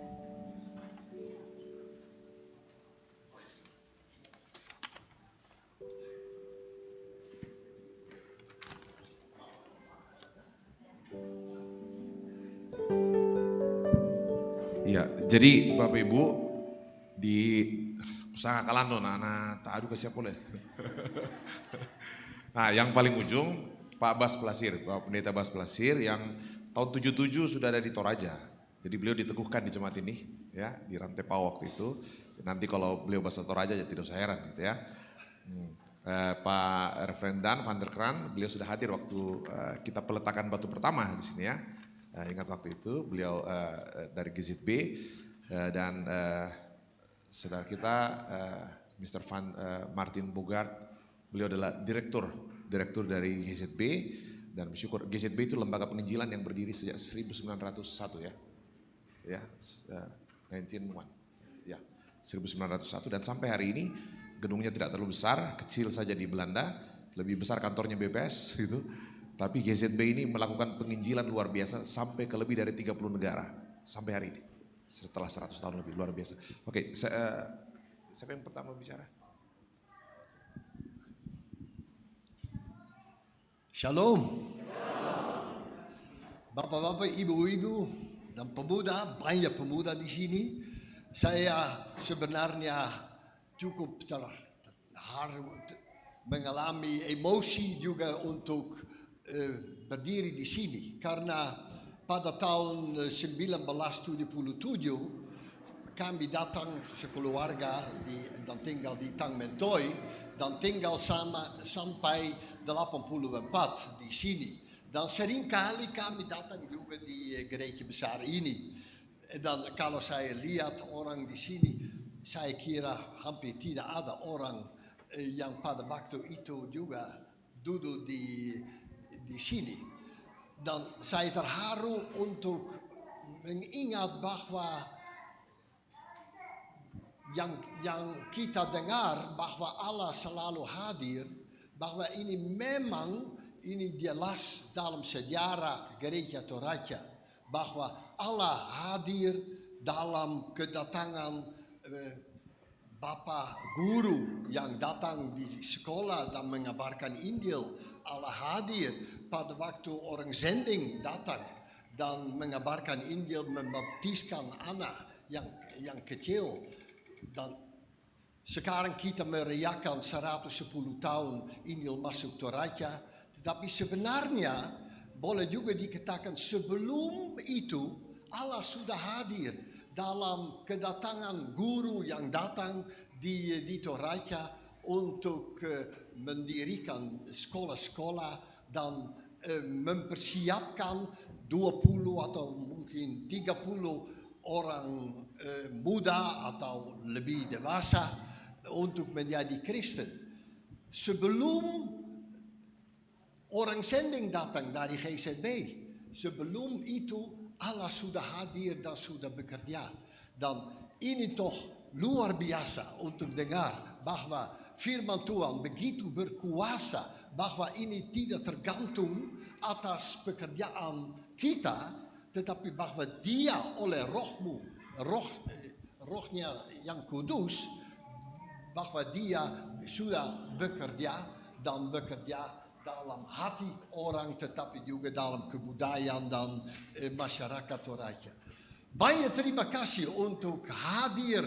Ya, jadi Bapak Ibu di usaha kalando nah tak adu ke siapa boleh. Nah, yang paling ujung Pak Bas Plasir, Pak Pendeta Bas Plasir yang tahun 77 sudah ada di Toraja. Jadi beliau diteguhkan di jemaat ini, ya, di Rantepau waktu itu. Nanti kalau beliau bahasa Toraja ya tidak usah heran gitu ya. Pak Reverend Dan van der Kraan, beliau sudah hadir waktu kita peletakan batu pertama di sini ya. Ingat waktu itu beliau dari GZB dan saudara kita Mr. Martin Bogart, beliau adalah direktur dari GZB dan bersyukur GZB itu lembaga penginjilan yang berdiri sejak 1901 ya. Ya, 1901. Ya, 1901 dan sampai hari ini gedungnya tidak terlalu besar, kecil saja di Belanda, lebih besar kantornya BPS gitu. Tapi GZB ini melakukan penginjilan luar biasa sampai ke lebih dari 30 negara sampai hari ini. Setelah 100 tahun lebih, luar biasa. Oke, siapa yang pertama bicara? Shalom. Bapak-bapak, ibu-ibu, dan pemuda, banyak pemuda di sini. Saya sebenarnya cukup mengalami emosi juga untuk berdiri di sini. Karena pada tahun 1977 kami datang sekeluarga dan tinggal di Tangmentoi dan tinggal sampai 84 di sini. Dan seringkali kami datang juga di gereja besar ini. Dan kalau saya lihat orang di sini, saya kira hampir tidak ada orang yang pada waktu itu juga duduk di sini. Dan saya terharu untuk mengingat bahwa yang kita dengar bahwa Allah selalu hadir, bahwa ini memang ini jelas dalam sejarah gereja Toraja, bahwa Allah hadir dalam kedatangan Bapak Guru yang datang di sekolah dan mengabarkan Injil. Allah hadir pada waktu orang zending datang dan mengabarkan Injil, membaptiskan anak yang kecil. Dan sekarang kita merayakan 110 tahun Injil masuk Toraja. Tetapi sebenarnya boleh juga dikatakan sebelum itu Allah sudah hadir dalam kedatangan guru yang datang di Toraja untuk mendirikan sekolah-sekolah dan mempersiapkan 20 atau mungkin 30 orang muda atau lebih dewasa untuk menjadi Kristen. Sebelum orang sending datang dari GZB, sebelum itu Allah sudah hadir dan sudah bekerja. Dan ini toh luar biasa untuk dengar bahwa firman Tuhan begitu berkuasa, bahwa ini tidak tergantung atas pekerjaan kita, tetapi bahwa Dia oleh rohnya yang kudus, bahwa Dia sudah bekerja dan bekerja dalam hati orang, tetapi juga dalam kebudayaan dan masyarakat Toraja. Banyak terima kasih untuk hadir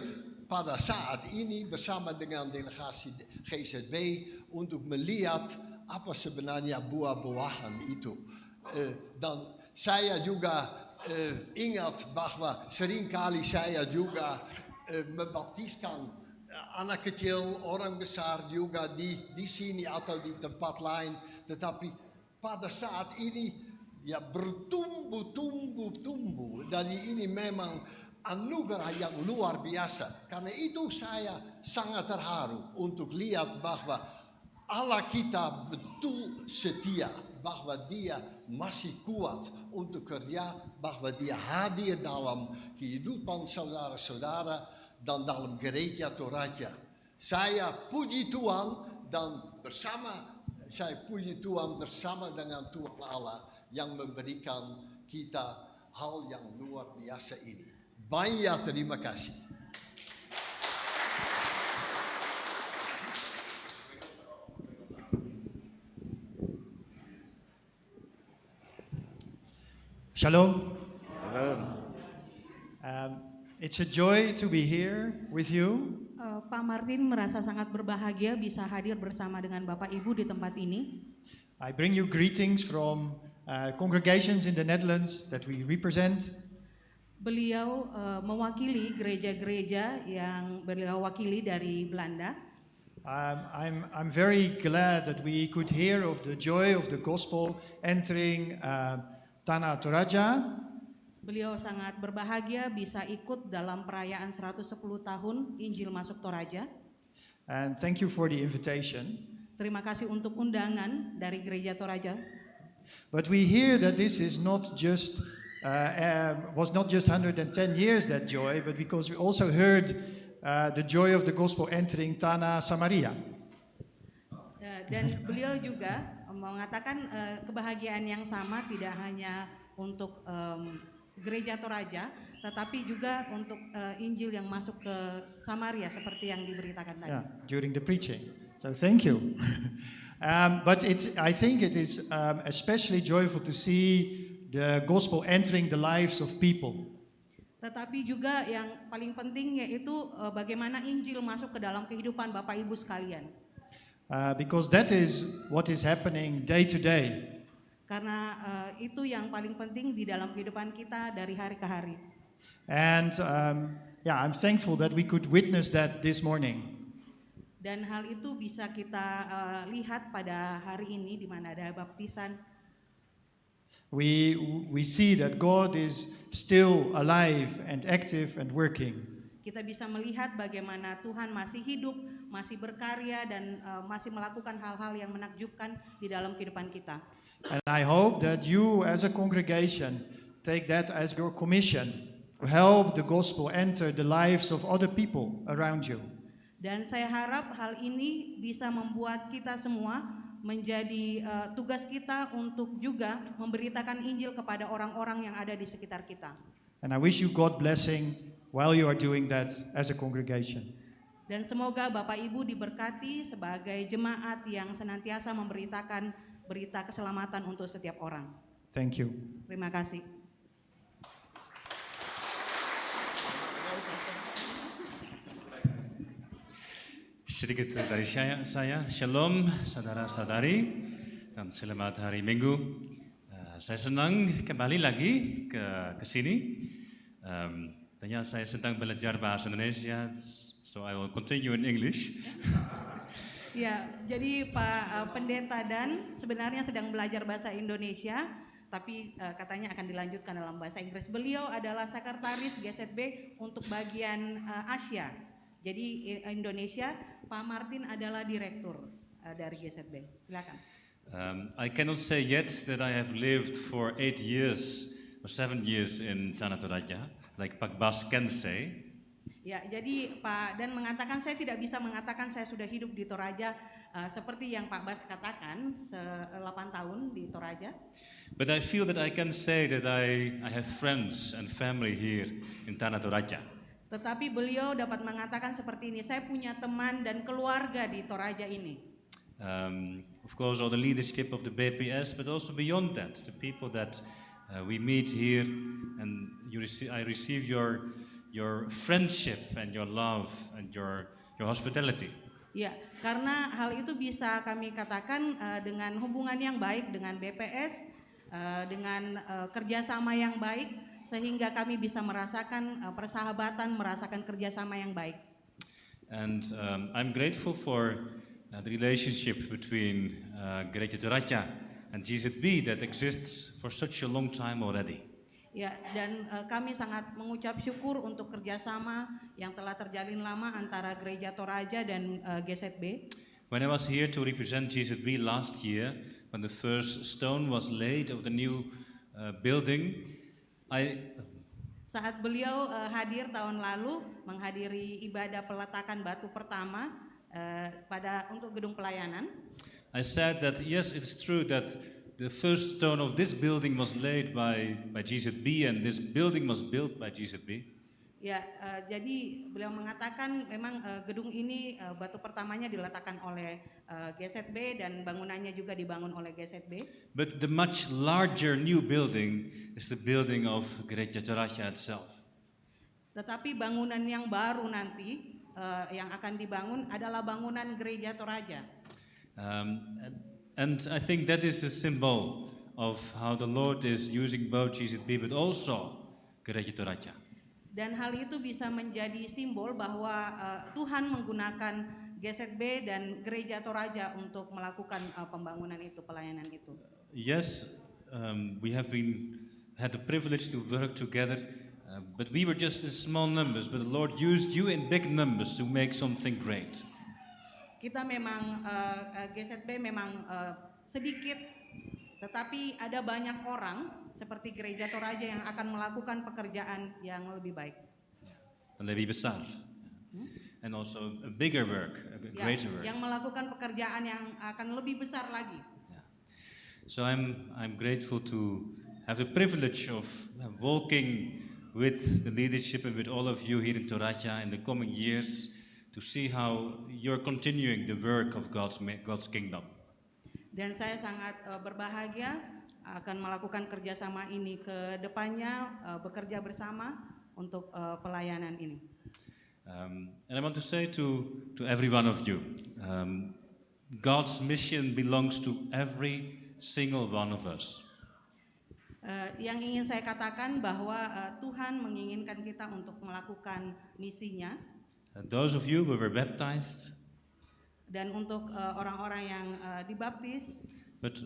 pada saat ini bersama dengan delegasi GZB untuk melihat apa sebenarnya buah-buahan itu. Dan saya juga ingat bahwa seringkali saya juga membaptiskan anak kecil, orang besar juga di sini atau di tempat lain, tetapi pada saat ini ya bertumbuh. Dan ini memang anugerah yang luar biasa. Karena itu saya sangat terharu untuk lihat bahwa Allah kita betul setia, bahwa Dia masih kuat untuk kerja, bahwa Dia hadir dalam kehidupan saudara-saudara dan dalam gereja Toraja. Saya puji Tuhan dan saya puji Tuhan bersama dengan Tuhan Allah yang memberikan kita hal yang luar biasa ini. Banyak terima kasih. Shalom. It's a joy to be here with you. Pak Martin merasa sangat berbahagia bisa hadir bersama dengan Bapak Ibu di tempat ini. I bring you greetings from congregations in the Netherlands that we represent. Beliau mewakili gereja-gereja yang beliau wakili dari Belanda. I'm very glad that we could hear of the joy of the gospel entering Tanah Toraja. Beliau sangat berbahagia bisa ikut dalam perayaan 110 tahun Injil masuk Toraja. And thank you for the invitation. Terima kasih untuk undangan dari Gereja Toraja. But we hear that this is not just was not just 110 years that joy, but because we also heard the joy of the gospel entering Tanah Samaria. Dan beliau juga mengatakan kebahagiaan yang sama tidak hanya untuk Gereja Toraja, tetapi juga untuk Injil yang masuk ke Samaria seperti yang diberitakan tadi. Yeah, during the preaching. So thank you. But I think it is especially joyful to see the gospel entering the lives of people. Tetapi juga yang paling penting yaitu bagaimana Injil masuk ke dalam kehidupan Bapak Ibu sekalian. Because that is what is happening day to day. Karena itu yang paling penting di dalam kehidupan kita dari hari ke hari. And I'm thankful that we could witness that this morning. Dan hal itu bisa kita lihat pada hari ini di mana ada baptisan. We see that God is still alive and active and working. Kita bisa melihat bagaimana Tuhan masih hidup, masih berkarya dan masih melakukan hal-hal yang menakjubkan di dalam kehidupan kita. And I hope that you as a congregation take that as your commission to help the gospel enter the lives of other people around you. Dan saya harap hal ini bisa membuat kita semua menjadi tugas kita untuk juga memberitakan Injil kepada orang-orang yang ada di sekitar kita. And I wish you God blessing while you are doing that as a congregation. Dan semoga Bapak Ibu diberkati sebagai jemaat yang senantiasa memberitakan berita keselamatan untuk setiap orang. Thank you. Terima kasih. Sedikit dari saya, Shalom saudara-saudari dan selamat hari Minggu. Saya senang kembali lagi ke sini. Tanya saya sedang belajar bahasa Indonesia, so I will continue in English. Ya, jadi Pak Pendeta Dan sebenarnya sedang belajar bahasa Indonesia, tapi katanya akan dilanjutkan dalam bahasa Inggris. Beliau adalah sekretaris GZB untuk bagian Asia. Jadi Indonesia, Pak Martin adalah direktur dari GZB. Silakan. I cannot say yet that I have lived for 8 years or 7 years in Tanah Toraja, like Pak Bas can say. Ya, jadi Pak Dan mengatakan saya tidak bisa mengatakan saya sudah hidup di Toraja seperti yang Pak Bas katakan 8 tahun di Toraja. But I feel that I can say that I have friends and family here in Tanah Toraja. Tetapi beliau dapat mengatakan seperti ini, saya punya teman dan keluarga di Toraja ini. Of course, all the leadership of the BPS, but also beyond that, the people that we meet here, and I receive your friendship and your love and your hospitality. Ya, karena hal itu bisa kami katakan dengan hubungan yang baik dengan BPS, dengan kerjasama yang baik, sehingga kami bisa merasakan persahabatan, merasakan kerjasama yang baik. And I'm grateful for the relationship between Gereja Toraja and GZB that exists for such a long time already. Ya, dan kami sangat mengucap syukur untuk kerjasama yang telah terjalin lama antara Gereja Toraja dan GZB. When I was here to represent GZB last year, when the first stone was laid of the new building, saat beliau hadir tahun lalu menghadiri ibadah peletakan batu pertama untuk gedung pelayanan. I said that yes, it's true that the first stone of this building was laid by GZB and this building was built by GZB. Ya, jadi beliau mengatakan memang gedung ini batu pertamanya diletakkan oleh GZB dan bangunannya juga dibangun oleh GZB. But the much larger new building is the building of Gereja Toraja itself. Tetapi bangunan yang baru nanti yang akan dibangun adalah bangunan Gereja Toraja. And I think that is the symbol of how the Lord is using both GZB but also Gereja Toraja. Dan hal itu bisa menjadi simbol bahwa Tuhan menggunakan GZB dan Gereja Toraja untuk melakukan pembangunan itu, pelayanan itu. Yes, we have had the privilege to work together, but we were just in small numbers, but the Lord used you in big numbers to make something great. Kita memang GZB memang sedikit, tetapi ada banyak orang seperti Gereja Toraja yang akan melakukan pekerjaan yang lebih baik. Lebih besar. And also a bigger work, a greater work. Yang melakukan pekerjaan yang akan lebih besar lagi. So I'm grateful to have the privilege of walking with the leadership and with all of you here in Toraja in the coming years to see how you're continuing the work of God's kingdom. Dan saya sangat berbahagia akan melakukan kerjasama ini ke depannya, bekerja bersama untuk pelayanan ini. And I want to say to every one of you, God's mission belongs to every single one of us. Yang ingin saya katakan bahwa Tuhan menginginkan kita untuk melakukan misinya. Those of you who were baptized, dan untuk orang-orang yang dibaptis. But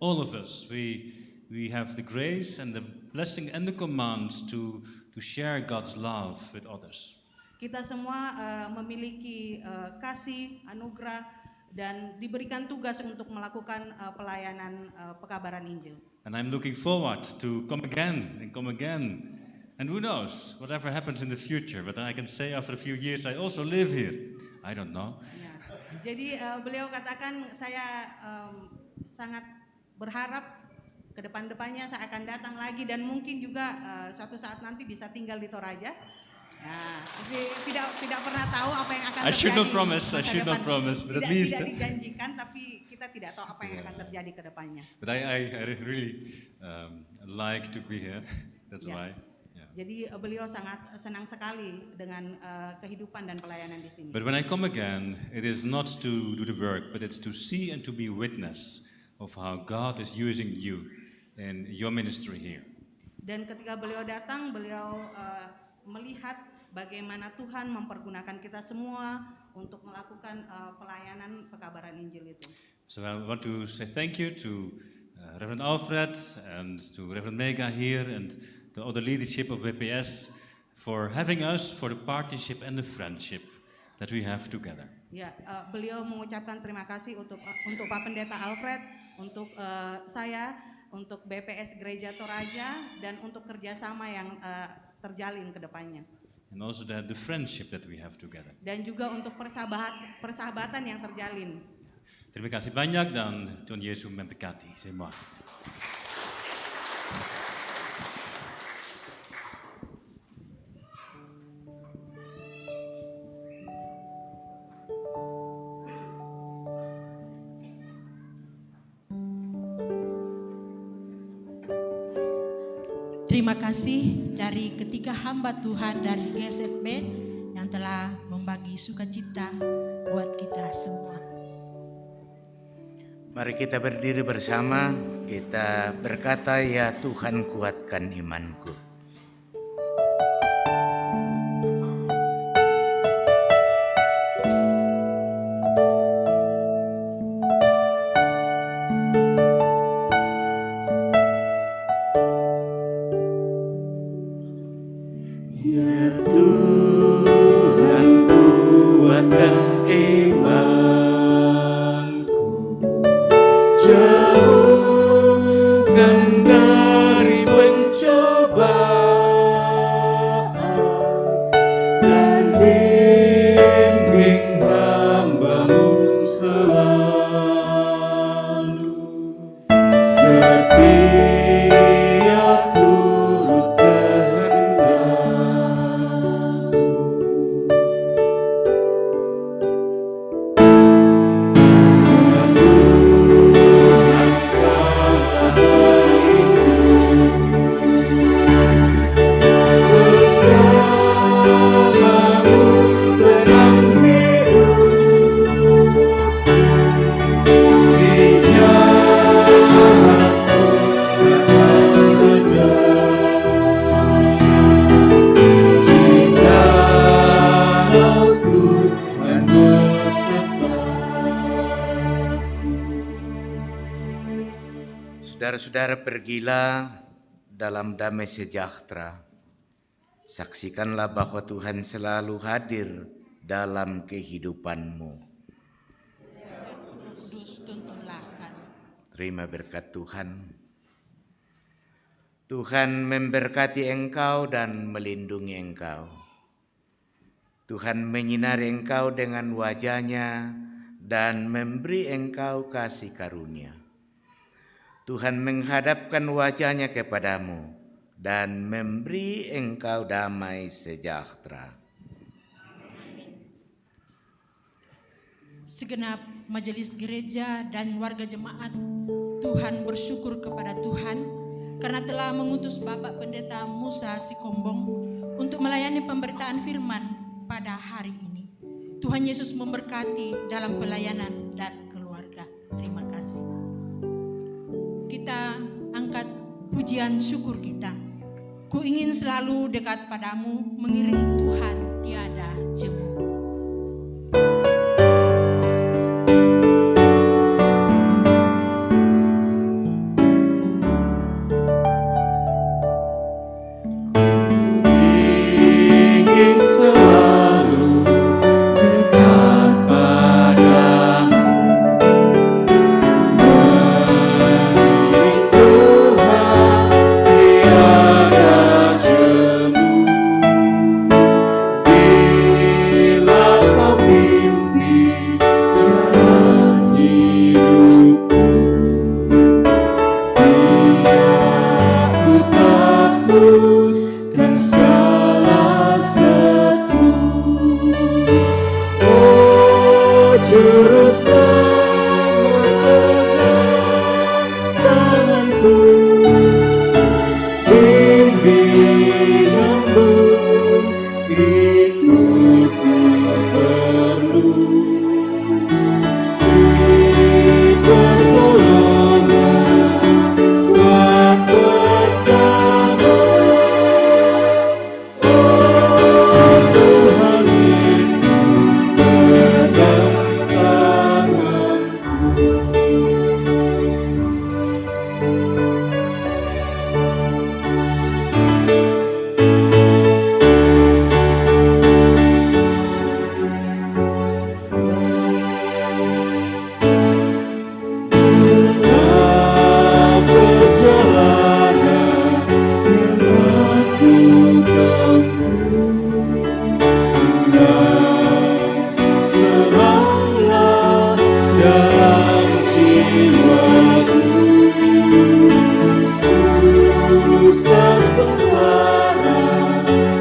all of us, we have the grace and the blessing and the commands to share God's love with others. Kita semua memiliki kasih, anugerah, dan diberikan tugas untuk melakukan pelayanan pekabaran Injil. And I'm looking forward to come again. And who knows, whatever happens in the future, but I can say after a few years I also live here. I don't know. Ya. Jadi beliau katakan saya sangat berharap ke depan-depannya saya akan datang lagi dan mungkin juga suatu saat nanti bisa tinggal di Toraja. Nah, tidak pernah tahu apa yang akan terjadi. I should not promise, but at least tidak dijanjikan, tapi kita tidak tahu apa yang akan terjadi ke depannya. But I really like to be here. That's why. Jadi beliau sangat senang sekali dengan kehidupan dan pelayanan di sini. But when I come again, it is not to do the work, but it's to see and to be witness of how God is using you in your ministry here. Dan ketika beliau datang, beliau melihat bagaimana Tuhan mempergunakan kita semua untuk melakukan pelayanan pekabaran Injil itu. So I want to say thank you to Reverend Alfred and to Reverend Mega here and the other leadership of WPS for having us, for the partnership and the friendship that we have together. Ya, beliau mengucapkan terima kasih untuk Pak Pendeta Alfred, untuk saya, untuk BPS Gereja Toraja, dan untuk kerjasama yang terjalin ke depannya. And also the friendship that we have together. Dan juga untuk persahabatan yang terjalin. Terima kasih banyak dan Tuhan Yesus memberkati semua. Terima kasih dari ketiga hamba Tuhan dari GZB yang telah membagi sukacita buat kita semua. Mari kita berdiri bersama, kita berkata, ya Tuhan kuatkan imanku. Jauhkan dari pencoba. Saudara-saudara, pergilah dalam damai sejahtera. Saksikanlah bahwa Tuhan selalu hadir dalam kehidupanmu. Kudus, tuntunlah kami. Terima berkat Tuhan. Tuhan memberkati engkau dan melindungi engkau. Tuhan menyinari engkau dengan wajah-Nya dan memberi engkau kasih karunia. Tuhan menghadapkan wajah-Nya kepadamu dan memberi engkau damai sejahtera. Segenap majelis gereja dan warga jemaat, Tuhan bersyukur kepada Tuhan karena telah mengutus Bapak Pendeta Musa Sikombong untuk melayani pemberitaan firman pada hari ini. Tuhan Yesus memberkati dalam pelayanan dan keluarga. Terima kasih. Kita angkat pujian syukur kita. Ku ingin selalu dekat padamu, mengiring Tuhan tiada jemu. Ingin selalu dekat padamu, mengiring Tuhan tiada jemu. Bila kau pimpin jalan hidupku, tidak ku takutkan segala setru. Oh, juru selamat tanganku, bimbinganmu itu ku perlu. Beri pertolongan buat bersama. Oh, Tuhan Yesus, pegang tanganku. Dalam perjalanan yang aku tempuh, teranglah dalam jiwaku. Susah sengsara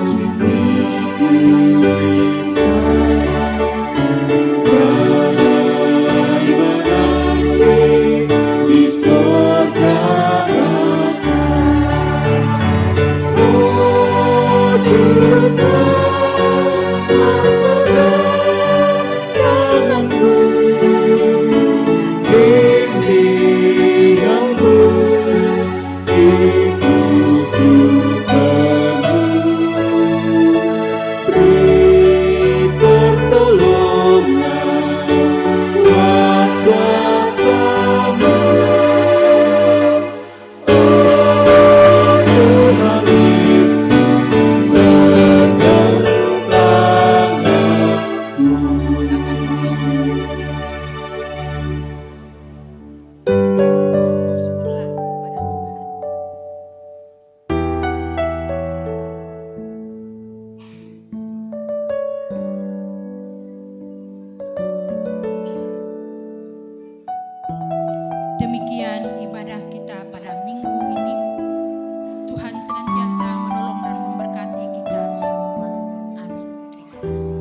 kini ku derita, damai menanti di sorga Bapa. Oh, juru selamat pegang tanganku, bimbinganmu itu ku perlu. Beri pertolongan buat bersama. Oh, Tuhan Yesus, pegang tanganku. Bersyukurlah kepada Tuhan. Demikian ibadah kita pada minggu ini. Tuhan senantiasa menolong dan memberkati kita semua. Amin. Terima kasih.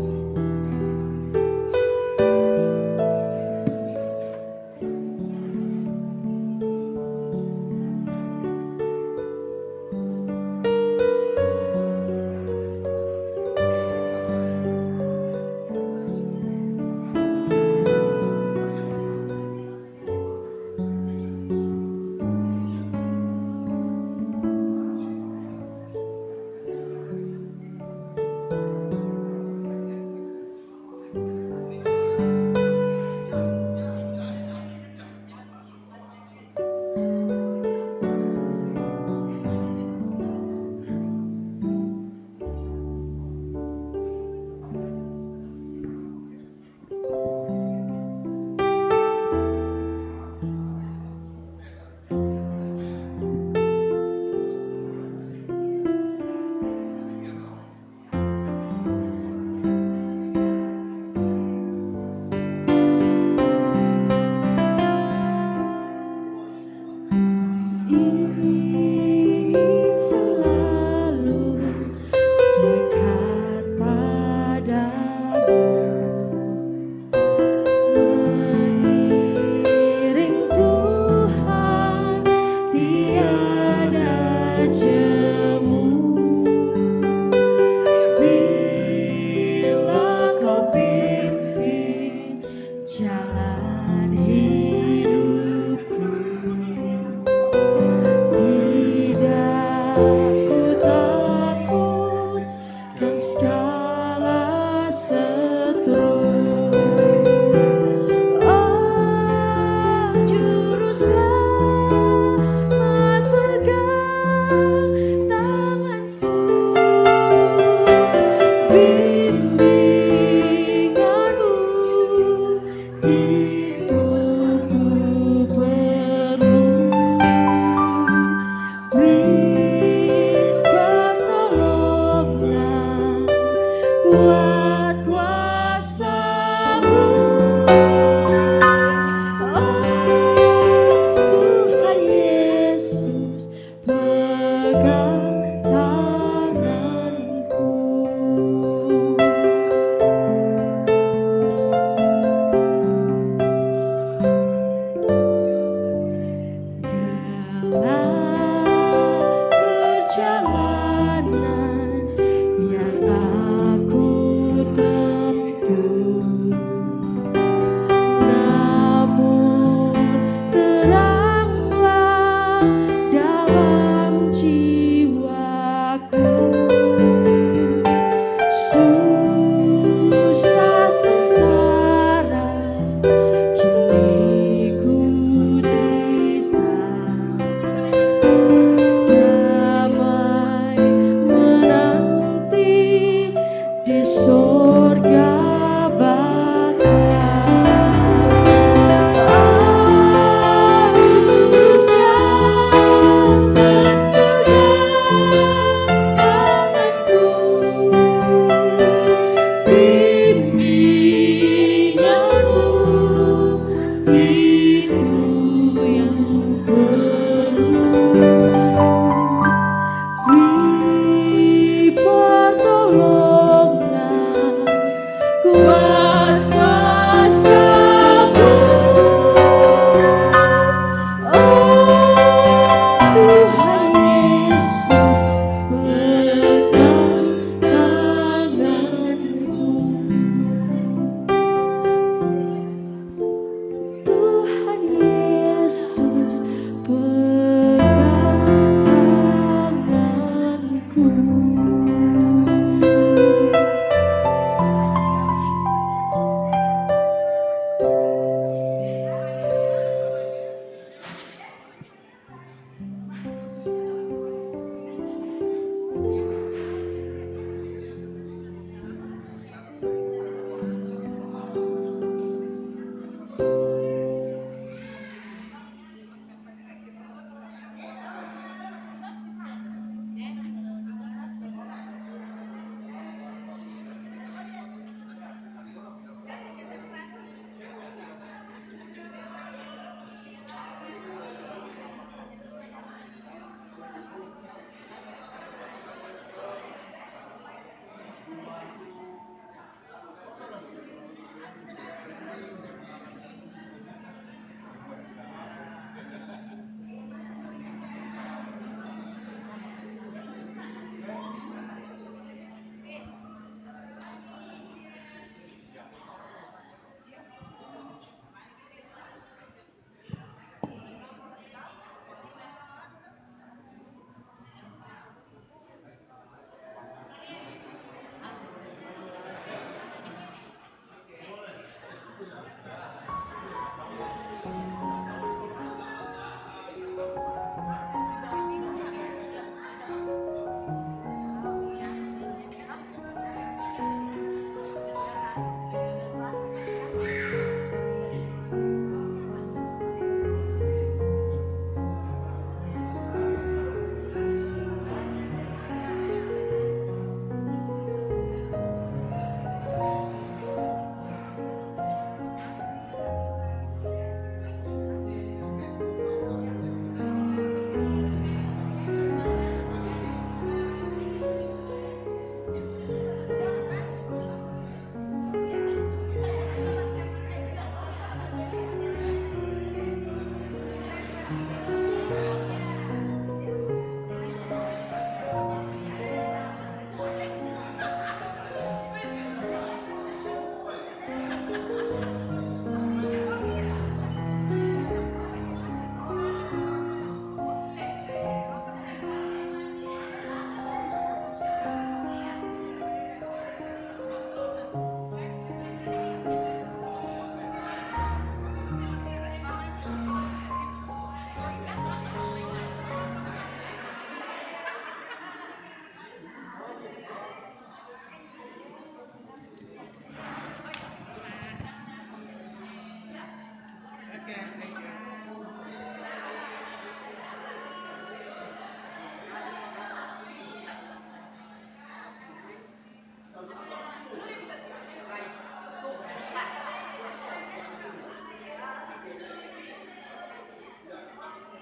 di